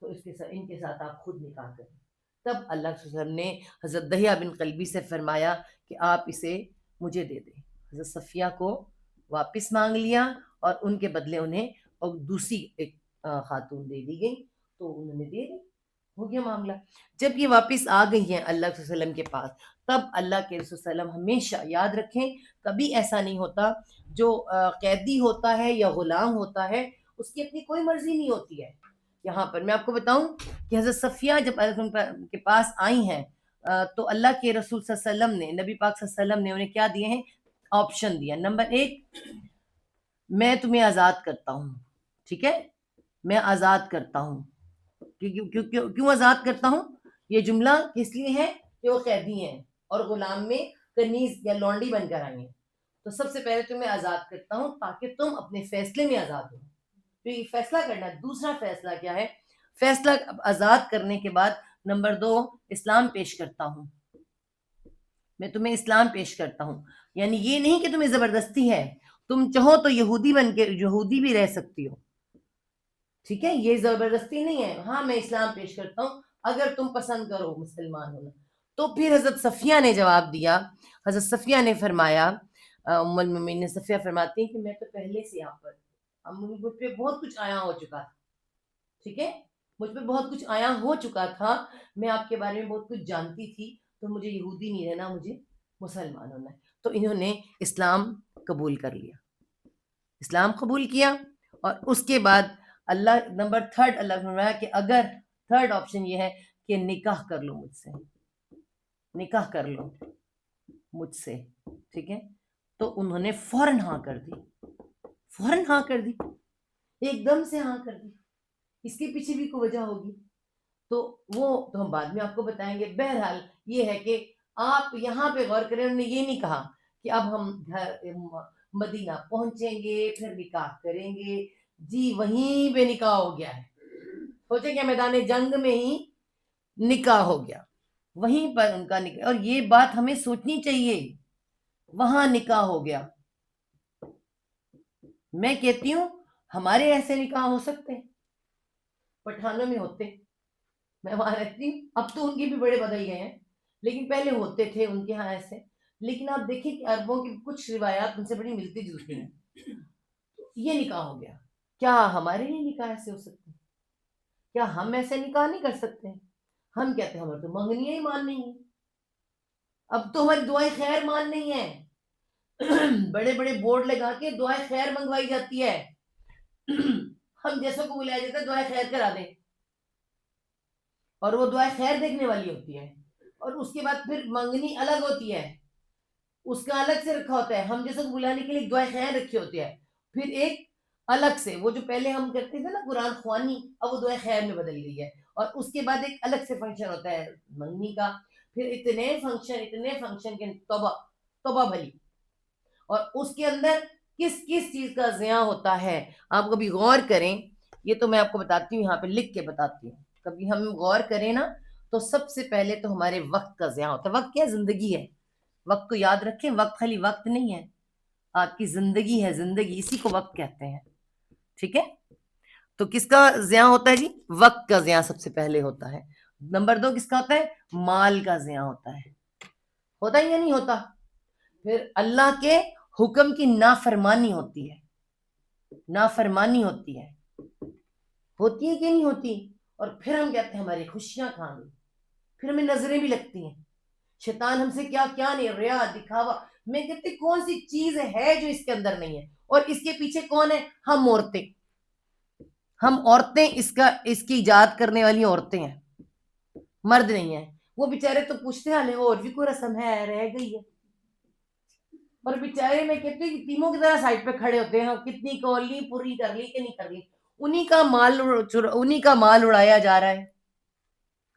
تو ان کے ساتھ آپ خود نکاح کریں. تب اللہ صلی اللہ علیہ وسلم نے حضرت دہیہ بن قلبی سے فرمایا کہ آپ اسے مجھے دے دیں. حضرت صفیہ کو واپس مانگ لیا اور ان کے بدلے انہیں اور دوسری ایک خاتون دے دی گئی، تو انہوں نے دے دی، ہو گیا معاملہ. جب یہ واپس آ گئی ہیں اللہ صلی اللہ علیہ وسلم کے پاس، تب اللہ کے رسول صلی اللہ علیہ وسلم ہمیشہ یاد رکھیں، کبھی ایسا نہیں ہوتا جو قیدی ہوتا ہے یا غلام ہوتا ہے اس کی اپنی کوئی مرضی نہیں ہوتی ہے. یہاں پر میں آپ کو بتاؤں کہ حضرت صفیہ جب کے پاس آئی ہیں تو اللہ کے رسول صلی اللہ علیہ وسلم نے، نبی پاک صلی اللہ علیہ وسلم نے انہیں کیا دیے ہیں؟ آپشن دیا. نمبر 1، میں تمہیں آزاد کرتا ہوں. ٹھیک ہے، میں آزاد کرتا ہوں. کیوں آزاد کرتا ہوں؟ یہ جملہ کس لیے ہے؟ کہ وہ قیدی ہیں اور غلام میں کنیز یا لونڈی بن کر آئی ہیں. تو سب سے پہلے تمہیں آزاد کرتا ہوں تاکہ تم اپنے فیصلے میں آزاد ہو. تو یہ فیصلہ کرنا ہے. دوسرا فیصلہ کیا ہے؟ فیصلہ آزاد کرنے کے بعد نمبر 2، اسلام پیش کرتا ہوں. میں تمہیں اسلام پیش کرتا ہوں. یعنی یہ نہیں کہ تمہیں زبردستی ہے، تم چاہو تو یہودی بن کے یہودی بھی رہ سکتی ہو. ٹھیک ہے، یہ زبردستی نہیں ہے. ہاں میں اسلام پیش کرتا ہوں اگر تم پسند کرو مسلمان ہونا. تو پھر حضرت صفیہ نے جواب دیا. حضرت صفیہ نے فرمایا، ام المومنین صفیہ فرماتی ہیں کہ میں تو پہلے سے آپ پر، مجھ پہ بہت کچھ آیا ہو چکا تھا. ٹھیک ہے، مجھ پہ بہت کچھ آیا ہو چکا تھا، میں آپ کے بارے میں بہت کچھ جانتی تھی. تو مجھے یہودی نہیں رہنا، مجھے مسلمان ہونا ہے. تو انہوں نے اسلام قبول کر لیا، اسلام قبول کیا. اور اس کے بعد اللہ نمبر 3 اللہ نے فرمایا کہ اگر 3rd آپشن یہ ہے کہ نکاح کر لو مجھ سے، نکاح کر لو مجھ سے. ٹھیک ہے، تو انہوں نے فوراً ہاں کر دی، فوراً ہاں کر دی، ایک دم سے ہاں کر دی. اس کے پیچھے بھی کوئی وجہ ہوگی تو وہ تو ہم بعد میں آپ کو بتائیں گے. بہرحال یہ ہے کہ آپ یہاں پہ غور کریں. انہوں نے یہ نہیں کہا کہ اب ہم مدینہ پہنچیں گے پھر نکاح کریں گے. جی وہیں پہ نکاح ہو گیا ہے. سوچیں کہ میدان جنگ میں ہی نکاح ہو گیا، وہیں پر ان کا نکاح. اور یہ بات ہمیں سوچنی چاہیے، وہاں نکاح ہو گیا. میں کہتی ہوں ہمارے ایسے نکاح ہو سکتے ہیں، پٹھانوں میں ہوتے، میں وہاں رہتی ہوں. اب تو ان کے بھی بڑے بدل گئے ہیں، لیکن پہلے ہوتے تھے ان کے ہاں ایسے. لیکن آپ دیکھیں کہ عربوں کی کچھ روایات ان سے بڑی ملتی جلتی ہیں. یہ نکاح ہو گیا. کیا ہمارے لیے نکاح ایسے ہو سکتے ہیں؟ کیا ہم ایسے نکاح نہیں کر سکتے ہیں؟ ہم کہتے ہیں ہمارے تو منگنیاں ہی مان نہیں ہیں، اب تو ہماری دعائیں خیر مان نہیں ہیں. بڑے بڑے بورڈ لگا کے دعائیں خیر منگوائی جاتی ہے. ہم جیسوں کو بلایا جاتا ہے دعائیں خیر کرا دیں، اور وہ دعائیں خیر دیکھنے والی ہوتی ہے. اور اس کے بعد پھر منگنی الگ ہوتی ہے، اس کا الگ سے رکھا ہوتا ہے. ہم جیسے کو بلانے کے لیے دعائیں خیر رکھی ہوتی ہے، پھر ایک الگ سے وہ جو پہلے ہم کرتے تھے نا قرآن خوانی، اب وہ دعائیں خیر میں بدل گئی ہے. اور اس کے بعد ایک الگ سے فنکشن ہوتا ہے منگنی کا. پھر اتنے فنکشن کے توبہ توبہ بھلی. اور اس کے اندر کس کس چیز کا زیاں ہوتا ہے آپ کبھی غور کریں. یہ تو میں آپ کو بتاتی ہوں، یہاں پہ لکھ کے بتاتی ہوں. کبھی ہم غور کریں نا تو سب سے پہلے تو ہمارے وقت کا زیاں ہوتا ہے. وقت کیا؟ زندگی ہے. وقت کو یاد رکھیں، وقت خالی وقت نہیں ہے، آپ کی زندگی ہے. زندگی اسی کو وقت کہتے ہیں. ٹھیک ہے، تو کس کا زیاں ہوتا ہے جی؟ وقت کا زیاں سب سے پہلے ہوتا ہے. نمبر 2 کس کا ہوتا ہے؟ مال کا زیاں ہوتا ہے. ہوتا ہی یا نہیں ہوتا؟ پھر اللہ کے حکم کی نافرمانی ہوتی ہے، نافرمانی ہوتی ہے کہ نہیں ہوتی؟ اور پھر ہم کہتے ہیں ہماری خوشیاں کھا گئی. پھر ہمیں نظریں بھی لگتی ہیں. شیطان ہم سے کیا کیا نہیں، ریا دکھاوا. میں کہتی کون سی چیز ہے جو اس کے اندر نہیں ہے؟ اور اس کے پیچھے کون ہے؟ ہم عورتیں. ہم عورتیں اس کی ایجاد کرنے والی عورتیں ہیں، مرد نہیں ہیں. وہ بیچارے تو پوچھتے ہیں اور بھی کوئی رسم ہے رہ گئی ہے. اور بیچارے میں کہتی ہوں تیموں کی طرح سائڈ پہ کھڑے ہوتے ہیں، کتنی کولی پوری کر لی کہ نہیں کر لی. انہی کا مال اڑایا جا رہا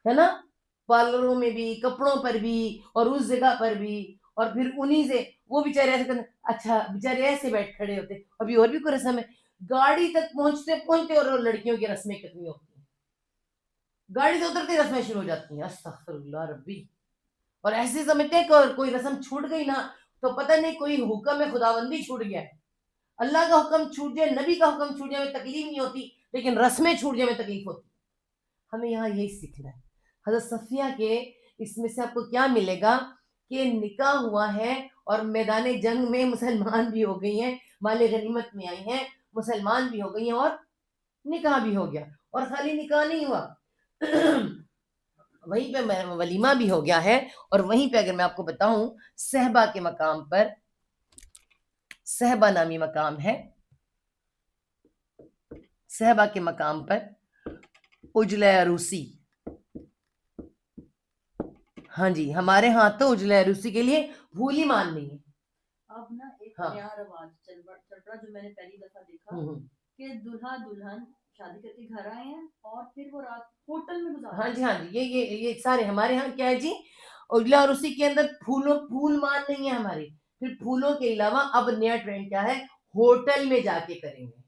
ہے نا، پارلروں میں بھی، کپڑوں پر بھی، اور اس جگہ پر بھی. اور پھر انہی سے وہ بیچارے ایسے کرتے. اچھا بیچارے ایسے بیٹھ کھڑے ہوتے. ابھی اور بھی کوئی رسم ہے؟ گاڑی تک پہنچتے پہنچتے اور لڑکیوں کی رسمیں کتنی ہوتی ہیں، گاڑی سے اترتے رسمیں شروع ہو جاتی ہیں. استغفر اللہ ربی. اور ایسے سمجھتے ہیں کہ کوئی رسم چھوٹ گئی نا تو پتہ نہیں کوئی حکم ہے خداوندی چھوٹ گیا ہے. اللہ کا حکم چھوٹ جائے، نبی کا حکم چھوٹ جائے میں تکلیف نہیں ہوتی، لیکن رسمیں چھوٹ جائے میں تکلیف ہوتی. ہمیں یہاں یہی سیکھنا ہے. حضرت صفیہ کے اس میں سے آپ کو کیا ملے گا کہ نکاح ہوا ہے اور میدان جنگ میں مسلمان بھی ہو گئی ہیں، مال غنیمت میں آئی ہیں، مسلمان بھی ہو گئی ہیں، اور نکاح بھی ہو گیا. اور خالی نکاح نہیں ہوا، وہیں پہ ولیمہ بھی ہو گیا ہے. اور وہیں پہ اگر میں آپ کو بتاؤں صحبہ کے مقام پر، صحبہ نامی مقام ہے، صحبہ کے مقام پر عجلہ عروسی ہاں جی، ہمارے ہاں تو اجلے عروسی کے لیے بھول ہی ماننی ہے. اب نا ایک ہاں نیا رواج چل پڑا جو میں نے پہلی دفعہ دیکھا ہوں ہوں. کہ دلہا دلہن شادی کر کے گھر آئے ہیں اور پھر وہ رات ہوٹل میں گزار ہاں رہے جی ہیں. ہاں جی، یہ سارے ہمارے ہاں کیا ہے جی، اجلا عروسی کے اندر پھول مان نہیں ہے ہماری. پھر پھولوں کے علاوہ اب نیا ٹرینڈ کیا ہے، ہوٹل میں جا کے کریں گے.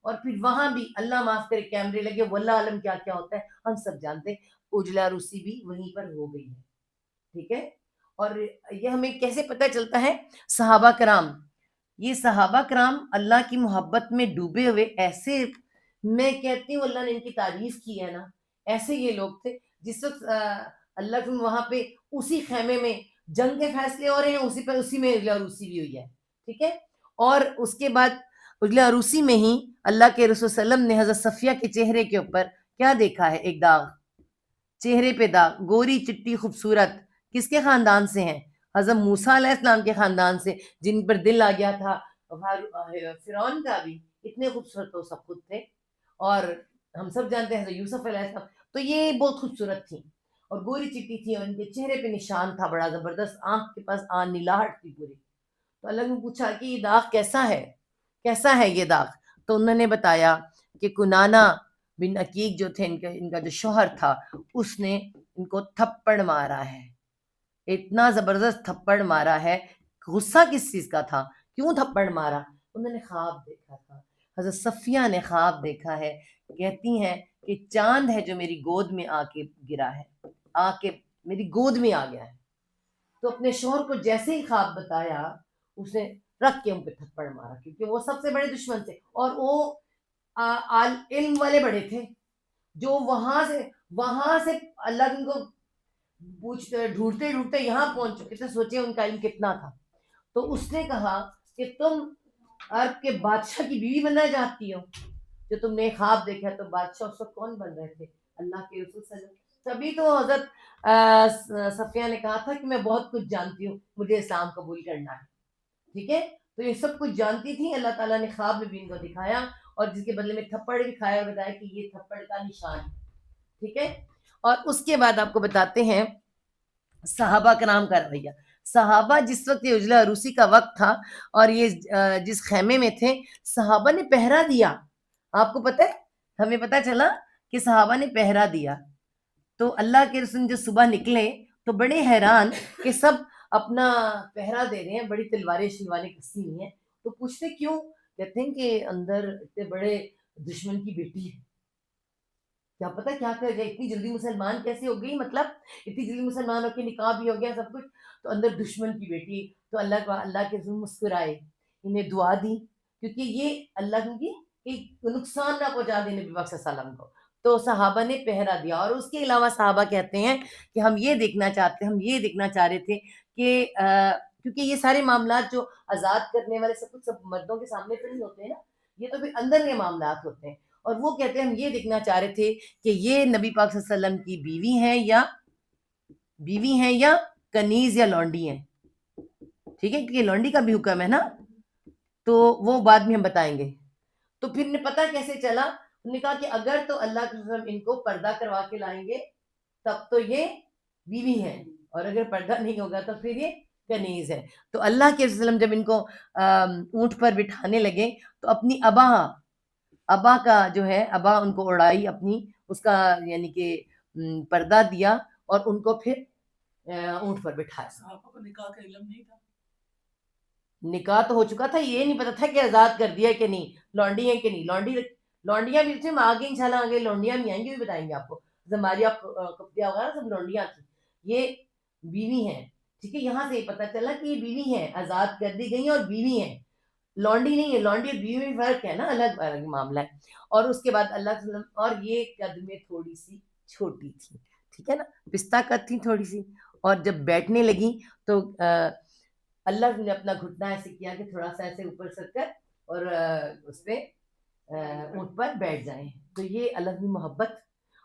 اور پھر وہاں بھی اللہ معاف کرے کیمرے لگے، واللہ عالم کیا کیا ہوتا ہے ہم سب جانتے ہیں. اجلا عروسی بھی وہیں پر ہو گئی ہے. ٹھیک ہے. اور یہ ہمیں کیسے پتہ چلتا ہے، صحابہ کرام، یہ صحابہ کرام اللہ کی محبت میں ڈوبے ہوئے ایسے، میں کہتی ہوں اللہ نے ان کی تعریف کی ہے نا، ایسے یہ لوگ تھے جس وقت اللہ کی وہاں پہ اسی خیمے میں جنگ کے فیصلے ہو رہے ہیں، اسی میں اجلا عروسی بھی ہوئی ہے. ٹھیک ہے. اور اس کے بعد اجلا عروسی میں ہی اللہ کے رسول صلی اللہ علیہ وسلم نے حضرت صفیہ کے چہرے کے اوپر کیا دیکھا ہے، ایک داغ، چہرے پہ داغ، گوری چٹی خوبصورت، کس کے خاندان سے ہیں، حضرت موسیٰ علیہ السلام کے خاندان سے، جن پر دل آ گیا تھا فرعون کا بھی. اتنے خوبصورت وہ سب خود تھے. اور ہم سب جانتے ہیں حضرت یوسف علیہ السلام، تو یہ بہت خوبصورت تھی اور گوری چٹی تھی، اور ان کے چہرے پہ نشان تھا بڑا زبردست، آنکھ کے پاس نیلاہٹ تھی پوری. تو اللہ نے پوچھا کہ یہ داغ کیسا ہے، کیسا ہے یہ داغ؟ تو انہوں نے بتایا کہ کنانا بن عقیق جو تھے، ان کا جو شوہر تھا، اس نے ان کو تھپڑ مارا ہے. اتنا زبردست تھپڑ مارا ہے. غصہ کس چیز کا تھا، کیوں تھپڑ مارا؟ انہوں نے خواب دیکھا تھا. حضرت صفیہ نے خواب دیکھا ہے، کہتی ہیں کہ چاند ہے جو میری گود میں آ کے گرا ہے، آ کے میری گود میں آ گیا ہے. تو اپنے شوہر کو جیسے ہی خواب بتایا، اس نے رکھ کے ان پہ تھپڑ مارا، کیونکہ وہ سب سے بڑے دشمن تھے اور وہ علم والے بڑے تھے، جو وہاں سے اللہ ان کو پوچھتے ڈھونڈتے ڈھونڈتے یہاں پہنچ چکے تھے. سوچے ان کا علم کتنا تھا. تو اس نے کہا کہ تم عرب کے بادشاہ کی بیوی بننا چاہتی ہو، جو تم نے خواب دیکھا. تو بادشاہ اس وقت کون بن رہے تھے، اللہ کے رسول صلی اللہ علیہ وسلم. تبھی تو حضرت صفیہ نے کہا تھا کہ میں بہت کچھ جانتی ہوں، مجھے اسلام قبول کرنا ہے. ٹھیک ہے. تو یہ سب کچھ جانتی تھی. اللہ تعالیٰ نے خواب میں بھی ان کو دکھایا، اور جس کے بدلے میں تھپڑ بھی کھایا اور بتایا کہ یہ تھپڑ کا نشان ہے. ٹھیک ہے. اور اس کے بعد آپ کو بتاتے ہیں صحابہ کرام کا رویہ. صحابہ جس وقت یہ اجلا عروسی کا وقت تھا اور یہ جس خیمے میں تھے، صحابہ نے پہرا دیا. آپ کو پتہ ہے، ہمیں پتہ چلا کہ صحابہ نے پہرا دیا. تو اللہ کے رسول جو صبح نکلے تو بڑے حیران کہ سب اپنا پہرا دے رہے ہیں، بڑی تلواریں شلواریں کسی ہوئی ہیں. تو پوچھتے کیوں؟ کہتے ہیں کہ اندر اتنے بڑے دشمن کی بیٹی ہے، کیا پتہ کیا کر جائے، اتنی جلدی مسلمان کیسے ہو گئی، مطلب اتنی جلدی مسلمان ہو کے نکاح بھی ہو گیا سب کچھ. تو اندر دشمن کی بیٹی. تو اللہ کے رسول مسکرائے، انہیں دعا دی، کیونکہ یہ اللہ کی نقصان نہ پہنچا دے نبی پاک صلی اللہ علیہ وسلم کو. تو صحابہ نے پہرا دیا. اور اس کے علاوہ صحابہ کہتے ہیں کہ ہم یہ دیکھنا چاہ رہے تھے کہ کیونکہ یہ سارے معاملات جو آزاد کرنے والے سب کچھ سب مردوں کے سامنے تو نہیں ہوتے ہیں نا، یہ تو پھر اندر کے معاملات ہوتے ہیں. اور وہ کہتے ہیں ہم یہ دیکھنا چاہ رہے تھے کہ یہ نبی پاک صلی اللہ علیہ وسلم کی بیوی ہیں یا کنیز یا لونڈی ہیں. ٹھیک ہے، کیونکہ لونڈی کا بھی حکم ہے نا، تو وہ بعد میں ہم بتائیں گے. تو پھر نے پتہ کیسے چلا؟ انہوں نے کہا کہ اگر تو اللہ کے رسول ان کو پردہ کروا کے لائیں گے تب تو یہ بیوی ہیں، اور اگر پردہ نہیں ہوگا تو پھر یہ کنیز ہے. تو اللہ کے رسول جب ان کو اونٹ پر بٹھانے لگے تو اپنی ابا کا جو ہے، ابا ان کو اڑائی اپنی، اس کا یعنی کہ پردہ دیا اور ان کو پھر اونٹ پر بٹھایا. صحابہ کو نکاح کا علم نہیں تھا، نکاح تو ہو چکا تھا، یہ نہیں پتا تھا کہ آزاد کر دیا کہ نہیں، لونڈی ہے کہ نہیں. لونڈیاں بھی تھیں، آگے انشاءاللہ آگے لونڈیاں بھی آئیں گی، بھی بتائیں گے آپ کو. زماریہ کپتیا ہوگا نا، سب لونڈیاں تھیں، یہ بیوی ہیں. ٹھیک ہے. یہاں سے پتہ چلا کہ یہ بیوی ہیں، آزاد کر دی گئی اور بیوی ہیں، لونڈی نہیں ہے. لونڈی اور بیوی میں فرق ہے نا، الگ الگ معاملہ ہے. اور اس کے بعد اللہ کے وسلم، اور یہ قد میں تھوڑی سی چھوٹی تھی. ٹھیک ہے نا، پستہ قد تھی تھوڑی سی. اور جب بیٹھنے لگی تو اللہ نے اپنا گھٹنا ایسے کیا کہ تھوڑا سا ایسے اوپر سر کر اور اس پہ اونٹ پر بیٹھ جائیں. تو یہ اللہ کی محبت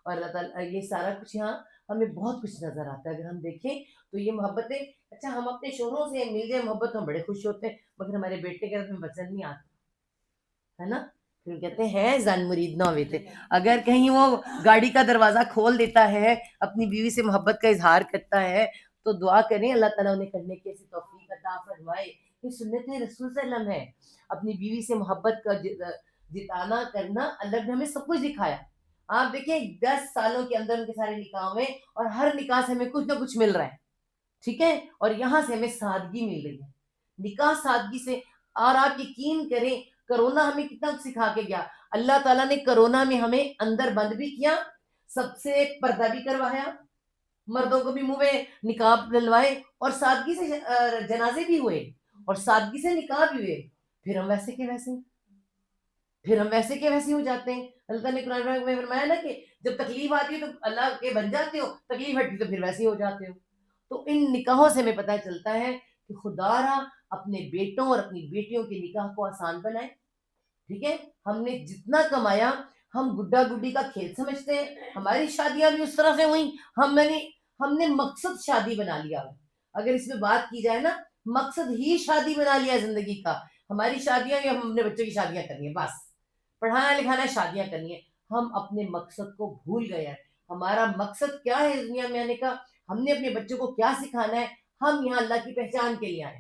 اور اللہ تعالیٰ، یہ سارا کچھ یہاں ہمیں بہت کچھ نظر آتا ہے. اگر ہم دیکھیں تو یہ محبتیں، اچھا ہم اپنے شوہروں سے مل جائے محبت، ہم بڑے خوش ہوتے ہیں، مگر ہمارے بیٹے کے ہمیں پسند نہیں آتا ہے نا. پھر کہتے ہیں زن مرید نہ ہوئے تھے. اگر کہیں وہ گاڑی کا دروازہ کھول دیتا ہے, اپنی بیوی سے محبت کا اظہار کرتا ہے, تو دعا کریں اللہ تعالیٰ انہیں کرنے کی ایسی توفیق عطا فرمائے. یہ سنت رسول صلی اللہ علیہ وسلم ہے, اپنی بیوی سے محبت کا جتانا کرنا. اللہ نے ہمیں سب کچھ دکھایا. آپ دیکھیں 10 سالوں کے اندر ان کے سارے نکاح ہوئے, اور ہر نکاح سے ہمیں کچھ نہ کچھ مل رہا ہے, ٹھیک ہے, اور یہاں سے ہمیں سادگی مل رہی ہے, نکاح سادگی سے. اور آپ یقین کریں کرونا ہمیں کتنا سکھا کے گیا. اللہ تعالیٰ نے کرونا میں ہمیں اندر بند بھی کیا, سب سے پردہ بھی کروایا, مردوں کو بھی منہ میں نقاب ڈلوائے, اور سادگی سے جنازے بھی ہوئے, اور سادگی سے نکاح بھی ہوئے. پھر ہم ویسے کے ویسے ہو جاتے ہیں. اللہ تعالیٰ نے قرآن میں فرمایا نا کہ جب تکلیف آتی ہے تو اللہ کے بن جاتے ہو, تکلیف ہٹتی تو پھر ویسے ہو جاتے ہو. تو ان نکاحوں سے ہمیں پتہ چلتا ہے کہ خدا را اپنے بیٹوں اور اپنی بیٹیوں کے نکاح کو آسان بنائے. ٹھیک ہے, ہم نے جتنا کمایا ہم گڈا گڈی کا کھیل سمجھتے ہیں. ہماری شادیاں بھی اس طرح سے ہوئیں, ہم نے مقصد شادی بنا لیا. اگر اس میں بات کی جائے نا, مقصد ہی شادی بنا لیا زندگی کا. ہماری شادیاں یا ہم اپنے بچوں کی شادیاں کرنی ہے, بس پڑھانا لکھانا شادیاں کرنی ہے. ہم اپنے مقصد کو بھول گئے ہیں. ہمارا مقصد کیا ہے اس دنیا میں آنے کا, ہم نے اپنے بچوں کو کیا سکھانا ہے. ہم یہاں اللہ کی پہچان کے لیے آئے.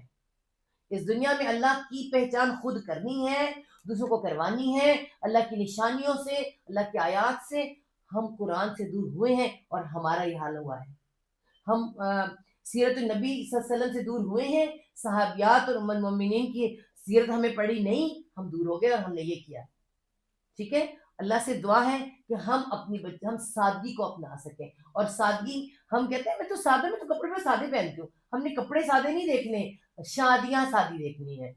اس دنیا میں اللہ کی پہچان خود کرنی ہے, دوسروں کو کروانی ہے. اللہ کی نشانیوں سے, اللہ کی آیات سے ہم قرآن سے دور ہوئے ہیں, اور ہمارا یہ حال ہوا ہے. ہم سیرت النبی صلی اللہ علیہ وسلم سے دور ہوئے ہیں. صحابیات اور ام المؤمنین کی سیرت ہمیں پڑھی نہیں, ہم دور ہو گئے اور ہم نے یہ کیا. ٹھیک ہے, اللہ سے دعا ہے کہ ہم ہم سادگی کو اپنا سکیں. اور سادگی, ہم کہتے ہیں میں تو سادہ, میں تو کپڑے میں سادے پہنتی ہوں. ہم نے کپڑے سادے نہیں دیکھنے, شادیاں سادی دیکھنی ہے,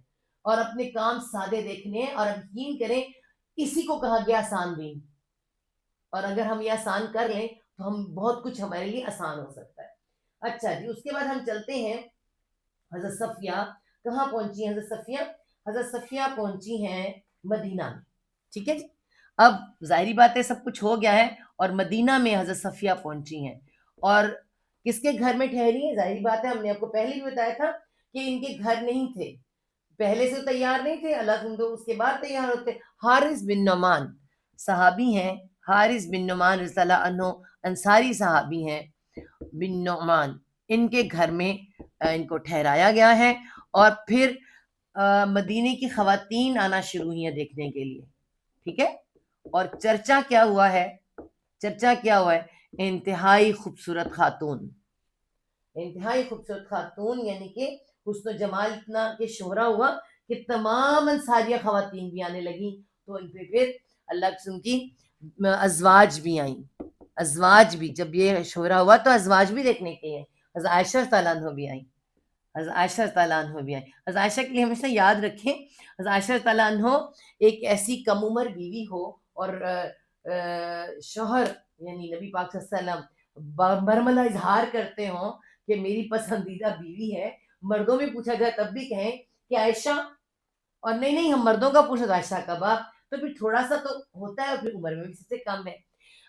اور اپنے کام سادے دیکھنے ہیں. اور یقین کریں اسی کو کہا گیا آسان دین, اور اگر ہم یہ آسان کر لیں تو ہم بہت کچھ ہمارے لیے آسان ہو سکتا ہے. اچھا جی, اس کے بعد ہم چلتے ہیں. حضرت صفیہ کہاں پہنچی ہیں؟ حضرت صفیہ پہنچی ہیں مدینہ میں. ٹھیک ہے جی, اب ظاہری بات ہے سب کچھ ہو گیا ہے, اور مدینہ میں حضرت صفیہ پہنچی ہیں. اور کس کے گھر میں ٹھہری ہیں؟ ظاہری بات ہے, ہم نے آپ کو پہلے بھی بتایا تھا کہ ان کے گھر نہیں تھے, پہلے سے تیار نہیں تھے, اللہ اس کے بعد تیار ہوتے. حارث بن نعمان صحابی ہیں, حارث بن نعمان رضی اللہ عنہ انصاری صحابی ہیں. بن نعمان, ان کے گھر میں ان کو ٹھہرایا گیا ہے. اور پھر مدینے کی خواتین آنا شروع ہوئی ہیں دیکھنے کے لیے. ٹھیک ہے, اور چرچا کیا ہوا ہے, انتہائی خوبصورت خاتون. یعنی کہ حسن و جمال اتنا کہ شہرا ہوا کہ تمام انصاریہ خواتین بھی آنے لگیں. تو ان پہ پھر اللہ قسم کی ازواج بھی آئیں. ازواج بھی, جب یہ شہرا ہوا تو ازواج بھی دیکھنے کے ہیں. حضرت عائشہ تعالیٰ عنہ بھی آئیں. حضرت عائشہ کے لیے ہمیشہ یاد رکھیں, حضرت عائشہ تعالیٰ عنہ ایک ایسی کم عمر بیوی ہو, اور شوہر یعنی نبی پاک صلی اللہ علیہ وسلم برملا اظہار کرتے ہوں کہ میری پسندیدہ بیوی ہے. مردوں میں پوچھا جائے تب بھی کہیں کہ عائشہ, اور نہیں ہم مردوں کا پوچھا تو عائشہ کا باپ, تو پھر تھوڑا سا تو ہوتا ہے, اور پھر عمر میں بھی سب سے کم ہے.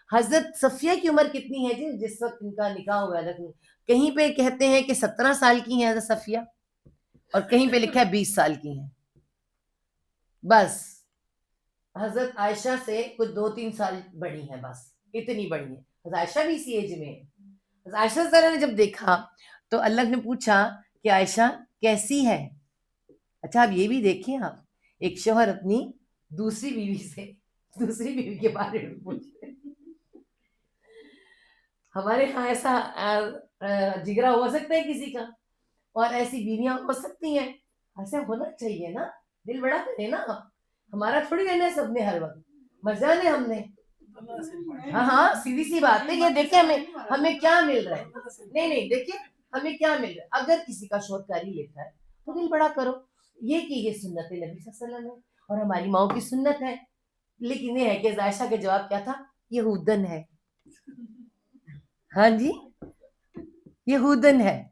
حضرت صفیہ کی عمر کتنی ہے جی جس وقت ان کا نکاح ہوا ہے؟ کہیں پہ کہتے ہیں کہ 17 سال کی ہیں حضرت صفیہ, اور کہیں پہ لکھا ہے 20 سال کی ہیں. بس حضرت عائشہ سے کچھ 2-3 سال بڑی ہیں, بس اتنی بڑی ہیں. حضرت عائشہ بھی اسی ایج میں ہے. حضرت عائشہ تعالیٰ نے جب دیکھا تو اللہ نے پوچھا کہ عائشہ کیسی ہے. اچھا آپ یہ بھی دیکھیں, آپ ایک شوہر اپنی دوسری بیوی کے بارے میں پوچھتے ہیں. ہمارے ہاں ایسا جگرا ہو سکتا ہے کسی کا, اور ایسی بیویاں ہو سکتی ہیں. ایسا ہونا چاہیے نا, دل بڑا کرے نا. ہمارا تھوڑی رہنا ہے سب نے ہر وقت, مزہ نے ہم نے. ہاں سیدھی سی بات ہے, یہ دیکھیں ہمیں کیا مل رہا ہے. نہیں دیکھیں ہمیں کیا مل رہا ہے. اگر کسی کا شوہر کاری لیتا ہے تو دل بڑا کرو, یہ سنت ہے نبی صلی اللہ علیہ وسلم ہے, اور ہماری ماؤں کی سنت ہے. لیکن یہ ہے کہ عائشہ کا جواب کیا تھا, یہودن ہے. ہاں جی, یہودن ہے.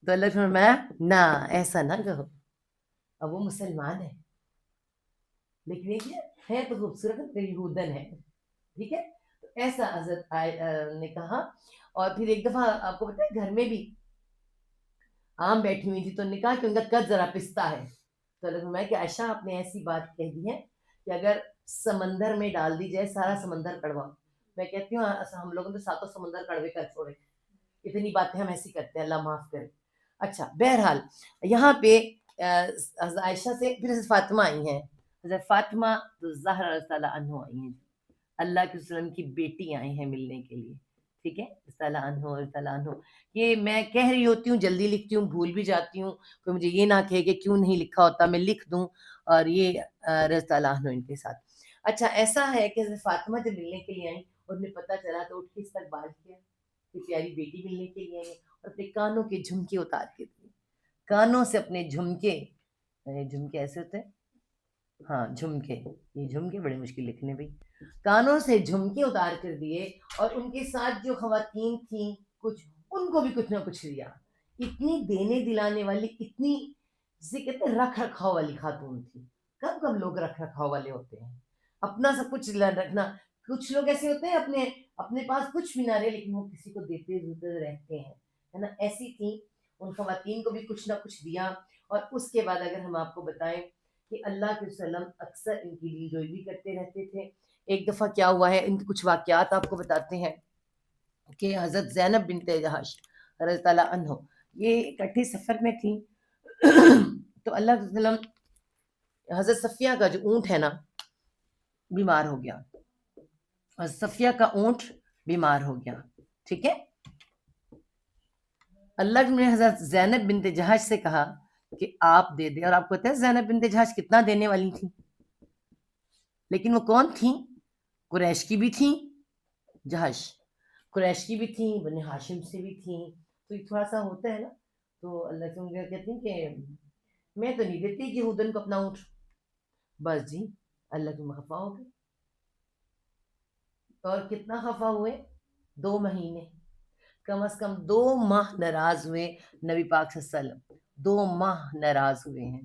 تو اللہ نے فرمایا نہ ایسا نہ کہو, اب وہ مسلمان ہے لیکن یہ ہے تو خوبصورت, یہودن ہے. ٹھیک ہے, تو ایسا حضرت نے کہا. اور پھر ایک دفعہ آپ کو پتا ہے گھر میں بھی عام بیٹھی ہوئی تھی, تو نے کہا کہ ان کا قد ذرا پستہ ہے. تو اللہ نے فرمایا کہ عائشہ آپ نے ایسی بات کہہ دی ہے کہ اگر سمندر میں ڈال دی جائے، سارا سمندر کڑوا. میں کہتی ہوں ہم لوگوں نے ساتوں سمندر کڑوے کر چھوڑے. اتنی باتیں ہم ایسی کرتے ہیں، اللہ معاف کرے. اچھا بہرحال یہاں پہ حضرت عائشہ سے پھر حضرت فاطمہ آئی ہیں. حضرت فاطمہ زہرا رضی اللہ عنہ آئی ہیں، اللہ کے وسلم کی بیٹی آئی ہیں ملنے کے لیے. ٹھیک ہے، رضی اللہ عنہ رضی اللہ عنہ. یہ میں کہہ رہی ہوتی ہوں، جلدی لکھتی ہوں، بھول بھی جاتی ہوں. کوئی مجھے یہ نہ کہے کہ کیوں نہیں لکھا ہوتا، میں لکھ دوں. اور یہ رضی اللہ عنہ ان کے ساتھ. اچھا ایسا ہے کہ حضرت فاطمہ جب ملنے کے لیے آئیں اور انہیں پتہ چلا تو اٹھ کے استقبال کیا کہ پیاری بیٹی ملنے کے لیے آئی اور اپنے کانوں کے جھمکے اتار کے دیے. کانوں سے اپنے جھمکے ایسے ہوتے ہیں، ہاں جھمکے، یہ جھمکے بڑے مشکل لکھنے بھائی. کانوں سے جھمکے اتار کر دیے اور ان کے ساتھ جو خواتین تھیں کچھ، ان کو بھی کچھ نہ کچھ دیا. اتنی دینے دلانے والی، اتنی جسے کہتے ہیں رکھ رکھاؤ والی خاتون تھی. کب کب لوگ رکھ رکھاؤ والے ہوتے ہیں، اپنا سب کچھ رکھنا. کچھ لوگ ایسے ہوتے ہیں اپنے پاس کچھ بھی نہ رہے لیکن وہ کسی کو دیتے رہتے ہیں، ہے نا. ایسی تھی. ان خواتین کو بھی کچھ نہ کچھ دیا. اور اس کے بعد اگر ہم آپ کو بتائیں کہ اللہ کے وسلم اکثر ان کی دل جوئی بھی کرتے رہتے تھے. ایک دفعہ کیا ہوا ہے، ان کے کچھ واقعات آپ کو بتاتے ہیں کہ حضرت زینب بنت جہش رضی اللہ عنہ یہ اکٹھے سفر میں تھیں. تو اللہ کے وسلم، حضرت صفیہ کا جو اونٹ ہے نا بیمار ہو گیا، حضرت صفیہ کا اونٹ بیمار ہو گیا. ٹھیک ہے، اللہ نے حضرت زینب بنت جہش سے کہا کہ آپ دے دیں. اور آپ کو پتہ ہے زینب بنت جہش کتنا دینے والی تھی، لیکن وہ کون تھیں؟ قریش کی بھی تھیں. جہش قریش کی بھی تھیں، بنی ہاشم سے بھی تھیں. تو یہ تھوڑا سا ہوتا ہے نا. تو اللہ کے کہتے ہیں کہ میں تو نہیں دیتی کہ ہودن کو اپنا اونٹ. بس جی اللہ کے خفا ہو گئے. اور کتنا خفا ہوئے؟ 2 مہینے، کم از کم 2 ماہ ناراض ہوئے نبی پاک صلی اللہ علیہ وسلم. 2 ماہ ناراض ہوئے ہیں.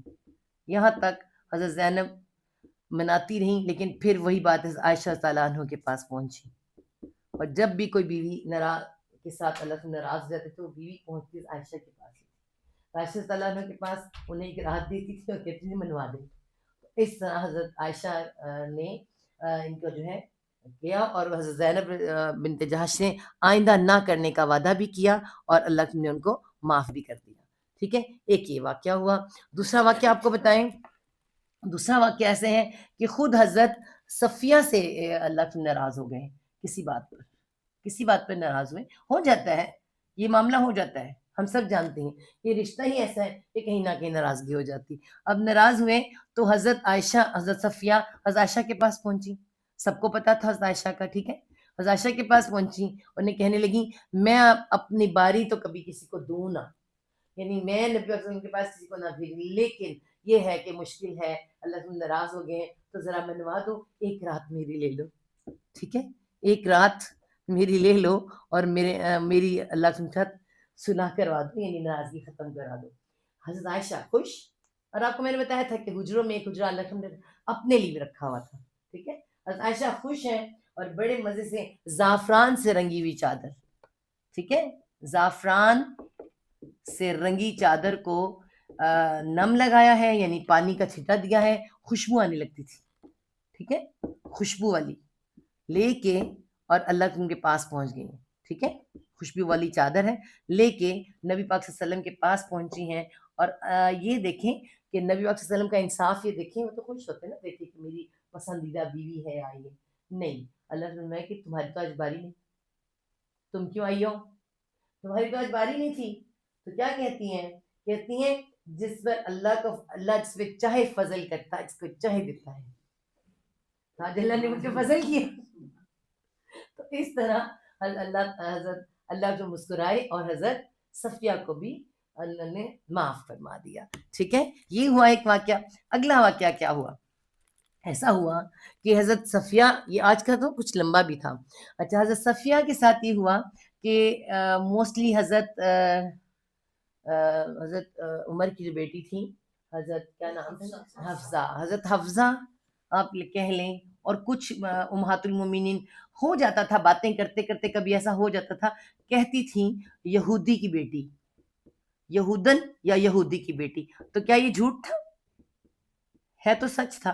یہاں تک حضرت زینب مناتی رہیں، لیکن پھر وہی بات ہے عائشہ تعالیٰ عنہ کے پاس پہنچی. اور جب بھی کوئی بیوی ناراض کے ساتھ اللہ سے ناراض ہو جاتے تو بیوی پہنچتی عائشہ کے پاس. عائشہ تعالیٰ عنہ کے پاس انہیں ایک راحت دیتی تھی اور کہتی تھی منوا دے. اس طرح حضرت عائشہ نے ان کو جو ہے کیا. اور حضرت زینب بنت جہش نے آئندہ نہ کرنے کا وعدہ بھی کیا اور اللہ نے ان کو معاف بھی کر دیا. ٹھیک ہے، ایک یہ واقعہ ہوا. دوسرا واقعہ آپ کو بتائیں. دوسرا واقعہ ایسے ہے کہ خود حضرت صفیہ سے اللہ سے ناراض ہو گئے. کسی بات پر ناراض ہوئے. ہو جاتا ہے، یہ معاملہ ہو جاتا ہے، ہم سب جانتے ہیں. یہ رشتہ ہی ایسا ہے کہ کہیں نہ کہیں ناراضگی ہو جاتی. اب ناراض ہوئے تو حضرت عائشہ، حضرت صفیہ حضرت عائشہ کے پاس پہنچی. سب کو پتا تھا حضرت عائشہ کا. ٹھیک ہے، حضرت عائشہ کے پاس پہنچی. انہیں کہنے لگی میں اپنی باری تو کبھی کسی کو دوں نہ، یعنی میں نبی اکرم کے پاس کسی کو نہ بھیجوں، لیکن یہ ہے کہ مشکل ہے، اللہ تم ناراض ہو گئے تو ذرا منوا دو، ایک رات میری لے لو. ٹھیک ہے، ایک رات میری لے لو اور میری اللہ تم ساتھ سنا کروا دو، یعنی ناراضگی ختم کرا دو. حضرت عائشہ خوش. اور آپ کو میں نے بتایا تھا کہ حجروں میں ایک حجرہ اللہ نے اپنے لیے رکھا ہوا تھا. ٹھیک ہے، حضرت عائشہ خوش ہیں اور بڑے مزے سے زعفران سے رنگی ہوئی چادر، ٹھیک ہے، زعفران سے رنگی چادر کو نم لگایا ہے، یعنی پانی کا چھٹا دیا ہے، خوشبو آنے لگتی تھی. ٹھیک ہے، خوشبو والی لے کے اور اللہ ان کے پاس پہنچ گئی. ٹھیک ہے، خوشبو والی چادر ہے لے کے نبی پاک صلی اللہ علیہ وسلم کے پاس پہنچی ہیں. اور یہ دیکھیں کہ نبی پاک صلی اللہ علیہ وسلم کا انصاف. یہ دیکھیں وہ تو خوش ہوتے ہیں نا، دیکھیں کہ میری پسندیدہ بیوی ہے آئی ہے. نہیں، اللہ نے فرمایا کہ تمہاری تو آج باری نہیں، تم کیوں آئی ہو؟ تمہاری تو آج باری نہیں تھی. تو کیا کہتی ہیں جس پر اللہ جس پہ چاہے فضل کرتا ہے، جس کو چاہے دیتا ہے. آج اللہ نے مجھ پہ فضل کیا. تو اس طرح اللہ جو مسکرائے اور حضرت صفیہ کو بھی اللہ نے معاف فرما دیا. ٹھیک ہے، یہ ہوا ایک واقعہ. اگلا واقعہ کیا ہوا؟ ایسا ہوا کہ حضرت صفیہ، یہ آج کا تو کچھ لمبا بھی تھا. اچھا، حضرت صفیہ کے ساتھ یہ ہوا کہ موسٹلی حضرت عمر کی جو بیٹی تھی، حضرت کیا نام تھا، حضرت حفصہ آپ کہہ لیں. اور کچھ امہات المومنین ہو جاتا تھا، باتیں کرتے کرتے کبھی ایسا ہو جاتا تھا، کہتی تھیں یہودی کی بیٹی، یہودن یا یہودی کی بیٹی. تو کیا یہ جھوٹ تھا؟ ہے تو سچ تھا.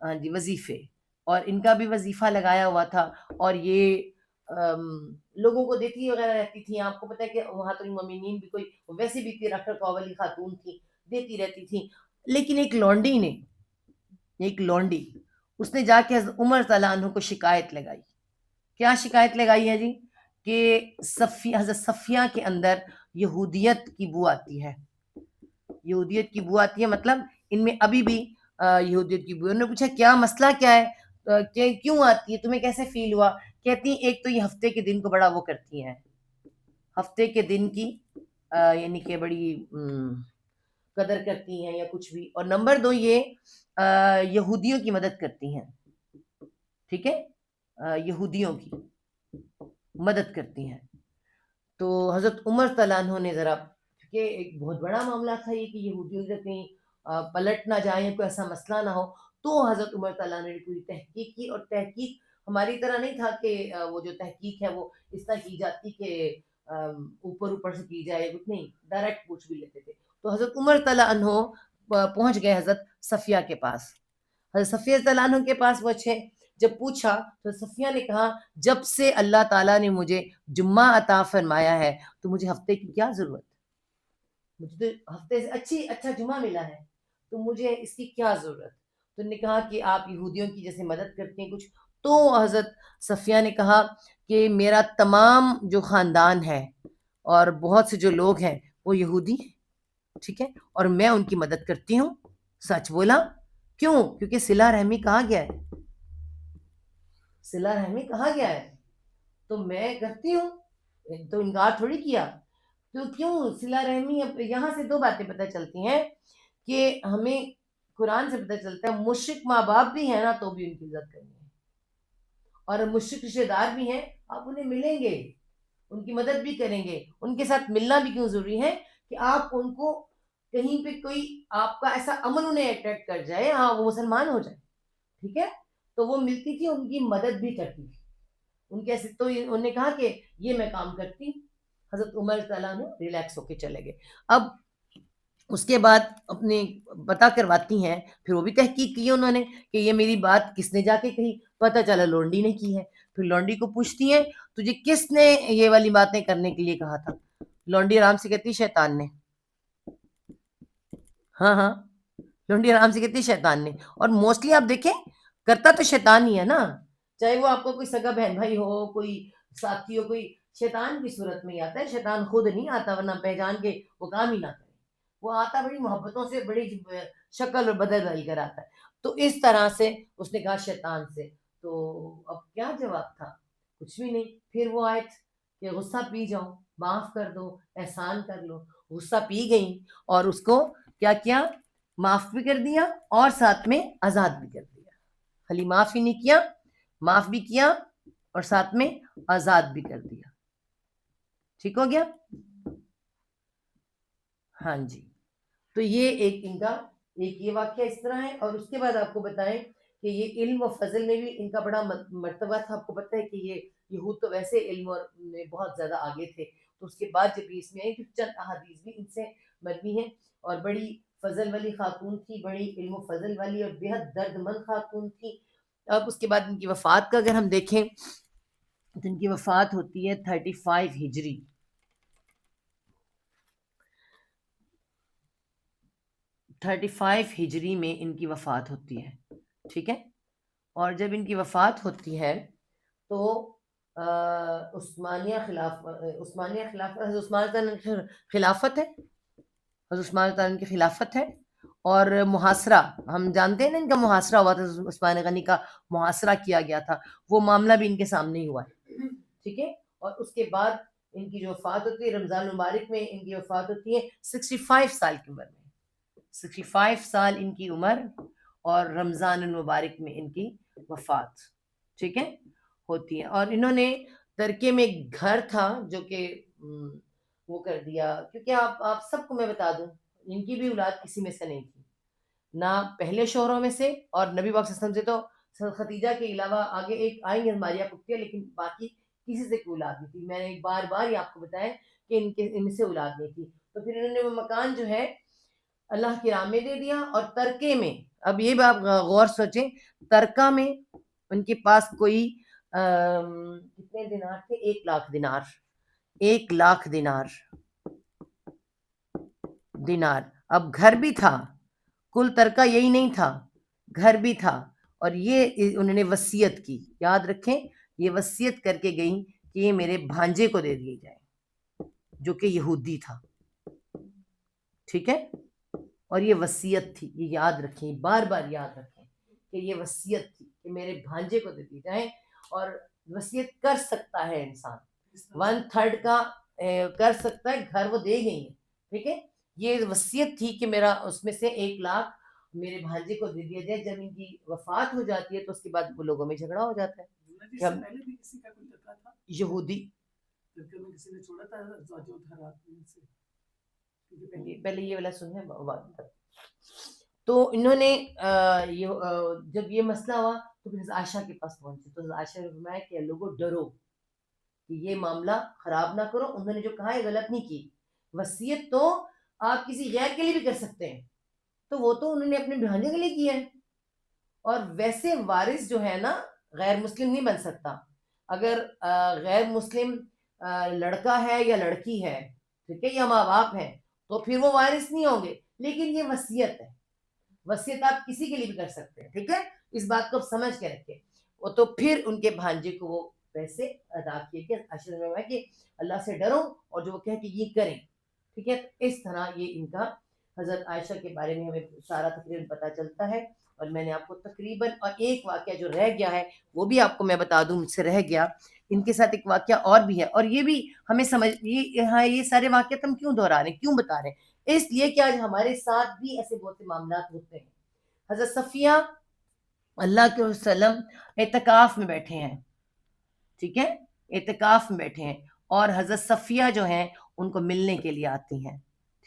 ہاں جی وظیفے، اور ان کا بھی وظیفہ لگایا ہوا تھا، اور یہ لوگوں کو دیتی وغیرہ رہتی تھیں. آپ کو پتہ ہے کہ وہاں تو المومنین بھی کوئی ویسے بھی تھی، رکھ رکھواw والی خاتون تھی، دیتی رہتی تھیں. لیکن ایک لونڈی اس نے جا کے حضرت عمر تعالیٰ عنہ کو شکایت لگائی. کیا شکایت لگائی ہے جی؟ کہ حضرت صفیہ کے اندر یہودیت کی بو آتی ہے. یہودیت کی بو آتی ہے مطلب ان میں ابھی بھی یہودیت کی بو. انہوں نے پوچھا کیا مسئلہ کیا ہے، کیوں آتی ہے، تمہیں کیسے فیل ہوا؟ کہتی ہیں ایک تو یہ ہفتے کے دن کو بڑا وہ کرتی ہیں، ہفتے کے دن کی یعنی کہ بڑی قدر کرتی ہیں یا کچھ بھی، اور نمبر 2 یہ یہودیوں کی مدد کرتی ہیں. ٹھیک ہے، یہودیوں کی مدد کرتی ہیں. تو حضرت عمر تعالیٰ عنہ نے ذرا، کہ ایک بہت بڑا معاملہ تھا یہ کہ یہودیوں سے کہیں پلٹ نہ جائیں، کوئی ایسا مسئلہ نہ ہو، تو حضرت عمر تعالیٰ نے پوری تحقیق کی. اور تحقیق ہماری طرح نہیں تھا کہ وہ جو تحقیق ہے وہ اس طرح کی جاتی کہ اوپر سے کی جائے، کچھ نہیں، ڈائریکٹ پوچھ بھی لیتے تھے. تو حضرت عمر تعالیٰ عنہ پہنچ گئے حضرت صفیہ کے پاس. حضرت صفیہ تعالیٰ عنہ کے پاس پہنچے، جب پوچھا تو صفیہ نے کہا جب سے اللہ تعالیٰ نے مجھے جمعہ عطا فرمایا ہے تو مجھے ہفتے کی کیا ضرورت، مجھے تو ہفتے سے اچھا جمعہ ملا ہے، تو مجھے اس کی کیا ضرورت. تو انہوں نے کہا کہ آپ یہودیوں کی جیسے مدد کرتے ہیں کچھ. تو حضرت صفیہ نے کہا کہ میرا تمام جو خاندان ہے اور بہت سے جو لوگ ہیں وہ یہودی ہیں، ٹھیک ہے، اور میں ان کی مدد کرتی ہوں. سچ بولا. کیوں؟ کیونکہ صلہ رحمی کہا گیا ہے، صلہ رحمی کہا گیا ہے، تو میں کرتی ہوں، تو انکار تھوڑی کیا. تو کیوں صلہ رحمی؟ یہاں سے 2 باتیں پتہ چلتی ہیں کہ ہمیں قرآن سے پتہ چلتا ہے مشرک ماں باپ بھی ہیں نا تو بھی ان کی عزت کرنی ہے، اور مشرک رشتے دار بھی ہیں آپ انہیں ملیں گے، ان کی مدد بھی کریں گے. ان کے ساتھ ملنا بھی کیوں ضروری ہے کہ آپ ان کو کہیں پہ کوئی آپ کا ایسا عمل انہیں اٹریکٹ کر جائے، ہاں وہ مسلمان ہو جائے، ٹھیک ہے. تو وہ ملتی تھی، ان کی مدد بھی کرتی تھی ان کے. تو انہوں نے کہا کہ یہ میں کام کرتی. حضرت عمر تعالیٰ عنہ ریلیکس ہو کے چلے گئے. اب اس کے بعد اپنے پتہ کرواتی ہیں، پھر وہ بھی تحقیق کی انہوں نے کہ یہ میری بات کس نے جا کے کہی. پتہ چلا لونڈی نے کی ہے. پھر لونڈی کو پوچھتی ہیں تجھے کس نے یہ والی باتیں کرنے کے لیے کہا تھا؟ لونڈی آرام سے کہتی شیطان نے. ہاں لونڈی آرام سے کہتی شیطان نے. اور موسٹلی آپ دیکھیں کرتا تو شیطان ہی ہے نا، چاہے وہ آپ کو کوئی سگا بہن بھائی ہو، کوئی ساتھی ہو، کوئی شیطان کی صورت میں ہی آتا ہے. شیطان خود نہیں آتا ورنہ پہچان کے وہ کام ہی نہ کرے، وہ آتا بڑی محبتوں سے، بڑی شکل اور بدل کر آتا ہے. تو اس طرح سے اس نے کہا شیطان سے. تو اب کیا جواب تھا؟ کچھ بھی نہیں. پھر وہ آیت کہ غصہ پی جاؤ، معاف کر دو، احسان کر لو. غصہ پی گئیں اور اس کو کیا معاف بھی کر دیا اور ساتھ میں آزاد بھی کر دیا. خالی معاف ہی نہیں کیا، معاف بھی کیا اور ساتھ میں آزاد بھی کر دیا. ٹھیک ہو گیا؟ ہاں جی. تو یہ ایک ان کا یہ واقعہ اس طرح ہے. اور اس کے بعد آپ کو بتائیں کہ یہ علم و فضل میں بھی ان کا بڑا مرتبہ تھا. آپ کو پتہ ہے کہ یہ یہود تو ویسے علم اور میں بہت زیادہ آگے تھے، تو اس کے بعد جب اس میں آئی تو چند احادیث بھی ان سے مروی ہیں. اور بڑی فضل والی خاتون تھی، بڑی علم و فضل والی اور بےحد درد مند خاتون تھی. اب اس کے بعد ان کی وفات کا اگر ہم دیکھیں تو ان کی وفات ہوتی ہے 35 ہجری. 35 ہجری میں ان کی وفات ہوتی ہے، ٹھیک ہے. اور جب ان کی وفات ہوتی ہے تو عثمانیہ خلافت حضرت عثمان کی خلافت ہے، حضرت عثمان تعالیٰ کی خلافت ہے. اور محاصرہ ہم جانتے ہیں نا، ان کا محاصرہ ہوا تھا، عثمان غنی کا محاصرہ کیا گیا تھا، وہ معاملہ بھی ان کے سامنے ہی ہوا ہے، ٹھیک ہے. اور اس کے بعد ان کی جو وفات ہوتی ہے رمضان المبارک میں، ان کی وفات ہوتی ہے 65 سال کی عمر میں. 65 سال ان کی عمر اور رمضان المبارک میں ان کی وفات، ٹھیک ہے، ہوتی ہے. اور انہوں نے ترکے میں ایک گھر تھا جو کہ وہ کر دیا، کیونکہ آپ سب کو میں بتا دوں ان کی بھی اولاد کسی میں سے نہیں تھی، نہ پہلے شوہروں میں سے، اور نبی پاک صلی اللہ علیہ وسلم سے تو خدیجہ کے علاوہ آگے ایک آئیں گے ماریہ پٹیا، لیکن باقی کسی سے کوئی اولاد نہیں تھی. میں نے بار بار یہ آپ کو بتایا کہ ان سے اولاد نہیں تھی. تو پھر انہوں نے وہ مکان جو ہے اللہ کی راہ میں دے دیا، اور ترکے میں اب یہ آپ غور سوچیں، ترکہ میں ان کے پاس کوئی کتنے دینار تھے؟ 1,00,000 دینار، 1,00,000 دینار. اب گھر بھی تھا، کل ترکہ یہی نہیں تھا، گھر بھی تھا، اور یہ انہوں نے وصیت کی. یاد رکھیں، یہ وصیت کر کے گئی کہ یہ میرے بھانجے کو دے دیے جائے جو کہ یہودی تھا. ٹھیک ہے، اور یہ وصیت تھی، یہ یاد رکھیں، بار بار یاد رکھیں کہ یہ وصیت تھی کہ میرے بھانجے کو دے دی جائیں. اور وصیت کر سکتا ہے انسان، 1/3 کا کر سکتا ہے، گھر وہ دے گئی ہیں. ٹھیک ہے، یہ وصیت تھی کہ میرا اس میں سے 1,00,000 میرے بھانجے کو دے دیا جائے. جب ان کی وفات ہو جاتی ہے تو اس کے بعد وہ لوگوں میں جھگڑا ہو جاتا ہے. پہلے بھی کسی کا کوئی ترکہ تھا یہودی، ترکہ میں کسی نے چھوڑا تھا جو دھرات میں سے، پہلے یہ والا سنیں بات. تو انہوں نے جب یہ مسئلہ ہوا تو پھر عائشہ کے پاس پہنچے تو عائشہ نے فرمایا کہ لوگوں ڈرو کہ یہ معاملہ خراب نہ کرو. انہوں نے جو کہا ہے غلط نہیں کی، وصیت تو آپ کسی غیر کے لیے بھی کر سکتے ہیں، تو وہ تو انہوں نے اپنے بھانجے کے لیے کیا ہے. اور ویسے وارث جو ہے نا غیر مسلم نہیں بن سکتا. اگر غیر مسلم لڑکا ہے یا لڑکی ہے، ٹھیک ہے، یا ماں باپ ہیں، تو پھر وہ وارث نہیں ہوں گے. لیکن یہ وصیت ہے، وصیت آپ کسی کے لیے بھی کر سکتے ہیں. ٹھیک ہے، اس بات کو سمجھ کے رکھیں. وہ تو پھر ان کے بھانجے کو وہ پیسے ادا کیے کہ عشر میں کہ اللہ سے ڈرو اور جو وہ کہے کہ یہ کریں. ٹھیک ہے، اس طرح یہ ان کا حضرت عائشہ کے بارے میں ہمیں سارا تقریباً پتہ چلتا ہے. اور میں نے آپ کو تقریباً اور ایک واقعہ جو رہ گیا ہے وہ بھی آپ کو میں بتا دوں، مجھ سے رہ گیا. ان کے ساتھ ایک واقعہ اور بھی ہے، اور یہ بھی ہمیں سمجھ یہ سارے واقعات ہم کیوں دہرا رہے ہیں، کیوں بتا رہے ہیں؟ اس لیے کہ آج ہمارے ساتھ بھی ایسے بہت سے معاملات ہوتے ہیں. حضرت صفیہ اللہ کے وسلم اعتکاف میں بیٹھے ہیں. ٹھیک ہے، اعتکاف میں بیٹھے ہیں، اور حضرت صفیہ جو ہیں ان کو ملنے کے لیے آتی ہیں.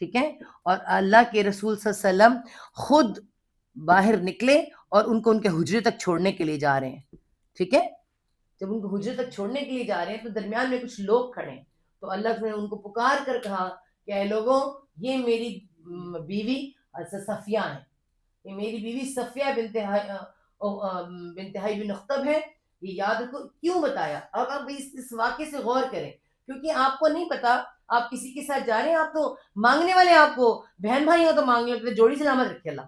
ٹھیک ہے، اور اللہ کے رسول صلی اللہ علیہ وسلم خود باہر نکلے اور ان کو ان کے حجرے تک چھوڑنے کے لیے جا رہے ہیں. ٹھیک ہے، جب ان کو حجرے تک چھوڑنے کے لیے جا رہے ہیں تو درمیان میں کچھ لوگ کھڑے ہیں. تو اللہ نے ان کو پکار کر کہا کہ اے لوگوں، یہ میری بیوی حضرت صفیہ ہیں، یہ میری بیوی صفیہ بنت حی بن اخطب ہے. یہ یاد رکھو. کیوں بتایا؟ اب آپ اس واقعے سے غور کریں، کیونکہ آپ کو نہیں پتا، آپ کسی کے ساتھ جا رہے ہیں، آپ تو مانگنے والے، آپ کو بہن بھائی ہو تو مانگنے والے، جوڑی سلامت رکھے اللہ.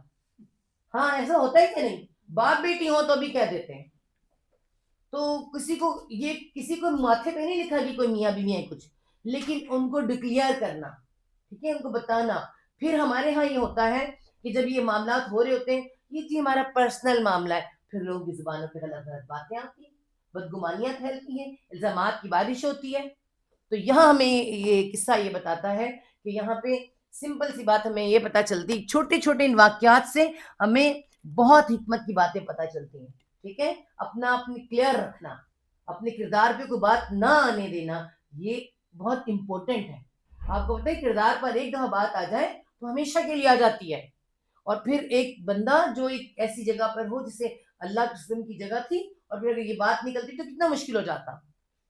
ہاں، ایسا ہوتا ہے کہ نہیں؟ باپ بیٹی ہو تو بھی کہہ دیتے ہیں. تو کسی کو ماتھے پہ نہیں لکھا کہ کوئی میاں بیوی ہے کچھ، لیکن ان کو ڈکلیئر کرنا، ٹھیک ہے، ان کو بتانا. پھر ہمارے ہاں یہ ہوتا ہے کہ جب یہ معاملات ہو رہے ہوتے ہیں، یہ جی ہمارا پرسنل معاملہ ہے، پھر لوگوں کی زبانوں پہ غلط غلط باتیں آتی ہیں، بدگمانیاں پھیلتی ہیں، الزامات کی بارش ہوتی ہے. تو یہاں ہمیں یہ قصہ یہ بتاتا ہے کہ یہاں پہ سمپل سی بات ہمیں یہ پتہ چلتی، چھوٹے چھوٹے ان واقعات سے ہمیں بہت حکمت کی باتیں پتہ چلتی ہیں. ٹھیک ہے، اپنی کلیئر رکھنا، اپنے کردار پہ کوئی بات نہ آنے دینا، یہ بہت امپورٹنٹ ہے. آپ کو پتہ ہے کردار پر ایک دفعہ بات آ جائے تو ہمیشہ کے لیے آ جاتی ہے. اور پھر ایک بندہ جو ایک ایسی جگہ پر ہو جسے اللہ کے قسم کی جگہ تھی، اور پھر اگر یہ بات نکلتی تو کتنا مشکل ہو جاتا.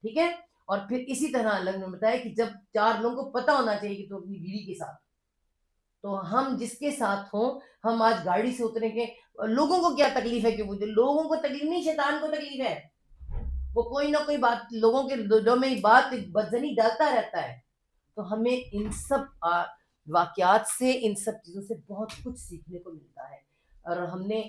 ٹھیک ہے، اور پھر اسی طرح اللہ نے بتایا کہ جب 4 لوگوں کو پتہ ہونا چاہیے کہ تو اپنی بیوی کے ساتھ، تو ہم جس کے ساتھ ہوں، ہم آج گاڑی سے اتریں گے، لوگوں کو کیا تکلیف ہے کہ مجھے، لوگوں کو تکلیف نہیں، شیطان کو تکلیف ہے. وہ کوئی نہ کوئی بات لوگوں کے دلوں میں بات بدزنی ڈالتا رہتا ہے. تو ہمیں ان سب واقعات سے، ان سب چیزوں سے بہت کچھ سیکھنے کو ملتا ہے. اور ہم نے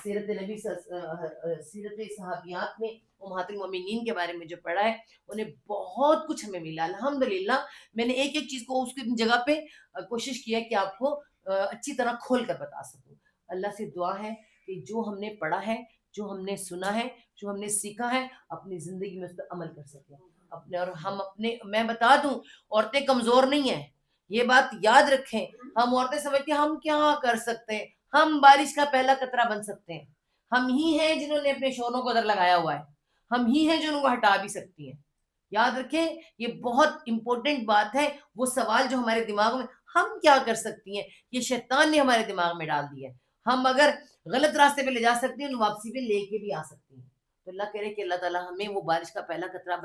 سیرت نبی سیرت صحابیات میں امہات المومنین کے بارے میں جو پڑھا ہے، انہیں بہت کچھ ہمیں ملا الحمدللہ. میں نے ایک ایک چیز کو اس کی جگہ پہ کوشش کی ہے کہ آپ کو اچھی طرح کھول کر بتا سکوں. اللہ سے دعا ہے کہ جو ہم نے پڑھا ہے، جو ہم نے سنا ہے، جو ہم نے سیکھا ہے، اپنی زندگی میں اس پر عمل کر سکیں. اور میں بتا دوں، عورتیں کمزور نہیں ہیں، یہ بات یاد رکھیں. ہم عورتیں سمجھتی ہیں ہم کیا کر سکتے ہیں، ہم بارش کا پہلا قطرہ بن سکتے ہیں. ہم ہی ہیں جنہوں نے اپنے شوروں کو ادھر لگایا ہوا ہے، ہم ہی ہیں جو ان کو ہٹا بھی سکتی ہیں. یاد رکھیں، یہ بہت امپورٹنٹ بات ہے. وہ سوال جو ہمارے دماغ میں ہم کیا کر سکتی ہیں، یہ شیطان نے ہمارے دماغ میں ڈال دیا ہے. ہم اگر غلط راستے پہ لے جا سکتے ہیں تو واپسی پہ لے کے بھی آ سکتے ہیں. تو اللہ کہہ رہے کہ اللہ تعالیٰ ہمیں وہ بارش کا پہلا قطرہ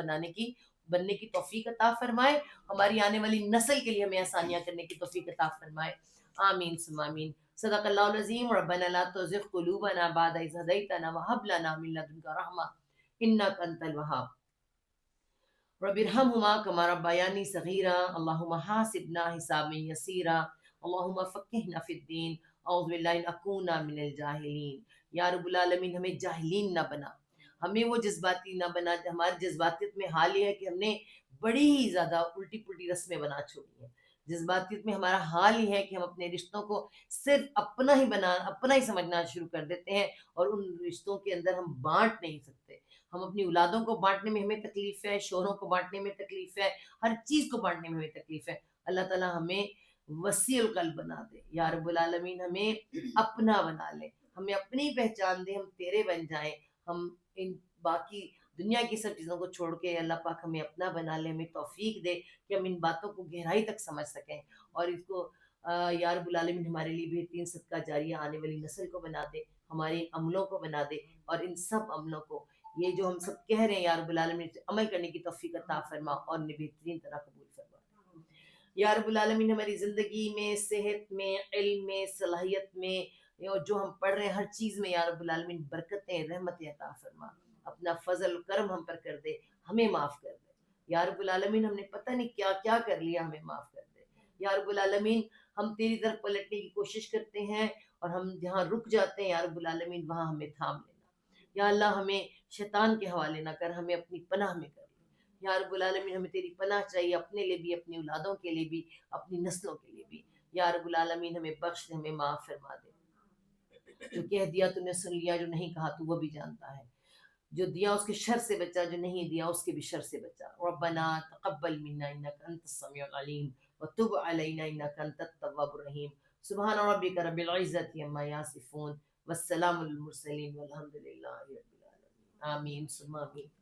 بننے کی توفیق عطا فرمائے، ہماری آنے والی نسل کے لیے ہمیں آسانیاں کرنے کی توفیق عطا فرمائے. آمین ثم آمین. صدق اللہ العظیم. ربنا لا تزغ قلوبنا بعد إذ هديتنا وهب لنا من لدنك رحمة إنك أنت الوهاب. رب ارحمهما كما ربياني صغيرا. اللهم حاسبنا حسابا يسيرا. اللهم فقهنا في الدين. اعوذ باللہ ان اکون من الجاہلین. یا رب العالمین ہمیں جاہلین نہ بنا، ہمیں وہ جذباتی نہ بنا. ہماری جذباتیت میں حال یہ ہے کہ ہم نے بڑی ہی زیادہ الٹی پلٹی رسمیں بنا چھوڑی ہیں. جذباتیت میں ہمارا حال ہی ہے کہ ہم اپنے رشتوں کو صرف اپنا ہی سمجھنا شروع کر دیتے ہیں، اور ان رشتوں کے اندر ہم بانٹ نہیں سکتے. ہم اپنی اولادوں کو بانٹنے میں ہمیں تکلیف ہے، شوہروں کو بانٹنے میں تکلیف ہے، ہر چیز کو بانٹنے میں ہمیں تکلیف ہے. اللہ تعالیٰ ہمیں وسیع القلب بنا دے. یا رب العالمین ہمیں اپنا بنا لے، ہمیں اپنی پہچان دے، ہم تیرے بن جائیں. ہم ان باقی دنیا کی سب چیزوں کو چھوڑ کے اللہ پاک ہمیں اپنا بنا لے. ہمیں توفیق دے کہ ہم ان باتوں کو گہرائی تک سمجھ سکیں، اور اس کو یا رب العالمین ہمارے لیے بہترین صدقہ جاریہ آنے والی نسل کو بنا دے، ہمارے عملوں کو بنا دے، اور ان سب عملوں کو یہ جو ہم سب کہہ رہے ہیں یا رب العالمین عمل کرنے کی توفیق عطا فرما اور انہیں بہترین طرح قبول فرما. یا رب العالمین ہماری زندگی میں، صحت میں، علم میں، صلاحیت میں، جو ہم پڑھ رہے ہیں ہر چیز میں یا رب العالمین برکتیں، رحمتیں عطا فرما. اپنا فضل و کرم ہم پر کر دے، ہمیں معاف کر دے. یا رب العالمین ہم نے پتہ نہیں کیا کیا کر لیا، ہمیں معاف کر دے. یا رب العالمین ہم تیری طرف پلٹنے کی کوشش کرتے ہیں، اور ہم جہاں رک جاتے ہیں یا رب العالمین وہاں ہمیں تھام لینا. یا اللہ ہمیں شیطان کے حوالے نہ کر، ہمیں اپنی پناہ میں کر لے. یا رب العالمین ہمیں تیری پناہ چاہیے، اپنے لیے بھی، اپنی اولادوں کے لیے بھی، اپنی نسلوں کے لیے بھی. یا رب العالمین ہمیں بخش دے، ہمیں معاف فرما دے. جو کہہ دیا تو نے سن لیا، جو نہیں کہا تو وہ بھی جانتا ہے. جو دیا اس کے شر سے بچا، جو نہیں دیا اس کے بھی شر سے بچا. ربنا تقبل منا انك انت السميع العليم وتب علينا انك انت التواب الرحيم. سبحان ربك رب العزة عما يصفون والسلام على المرسلين والحمد لله رب العالمين. آمین ثم آمین.